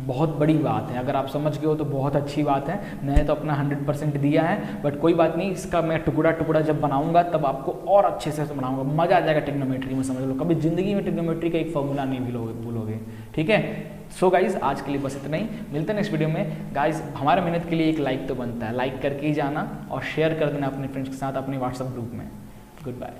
बहुत बड़ी बात है। अगर आप समझ गए हो तो बहुत अच्छी बात है। मैंने तो अपना 100% दिया है, बट कोई बात नहीं, इसका मैं टुकड़ा टुकड़ा जब बनाऊंगा तब आपको और अच्छे से बनाऊंगा, मजा आ जाएगा ट्रिग्नोमेट्री में, समझ लो। कभी जिंदगी में ट्रिग्नोमेट्री का एक फॉर्मूला नहीं भूलोगे, ठीक है। सो गाइज आज के लिए बस इतना ही, मिलते हैं नेक्स्ट वीडियो में। गाइज हमारे मेहनत के लिए एक लाइक तो बनता है, लाइक करके ही जाना और शेयर कर देना अपने फ्रेंड्स के साथ अपने व्हाट्सएप ग्रुप में। Good bye.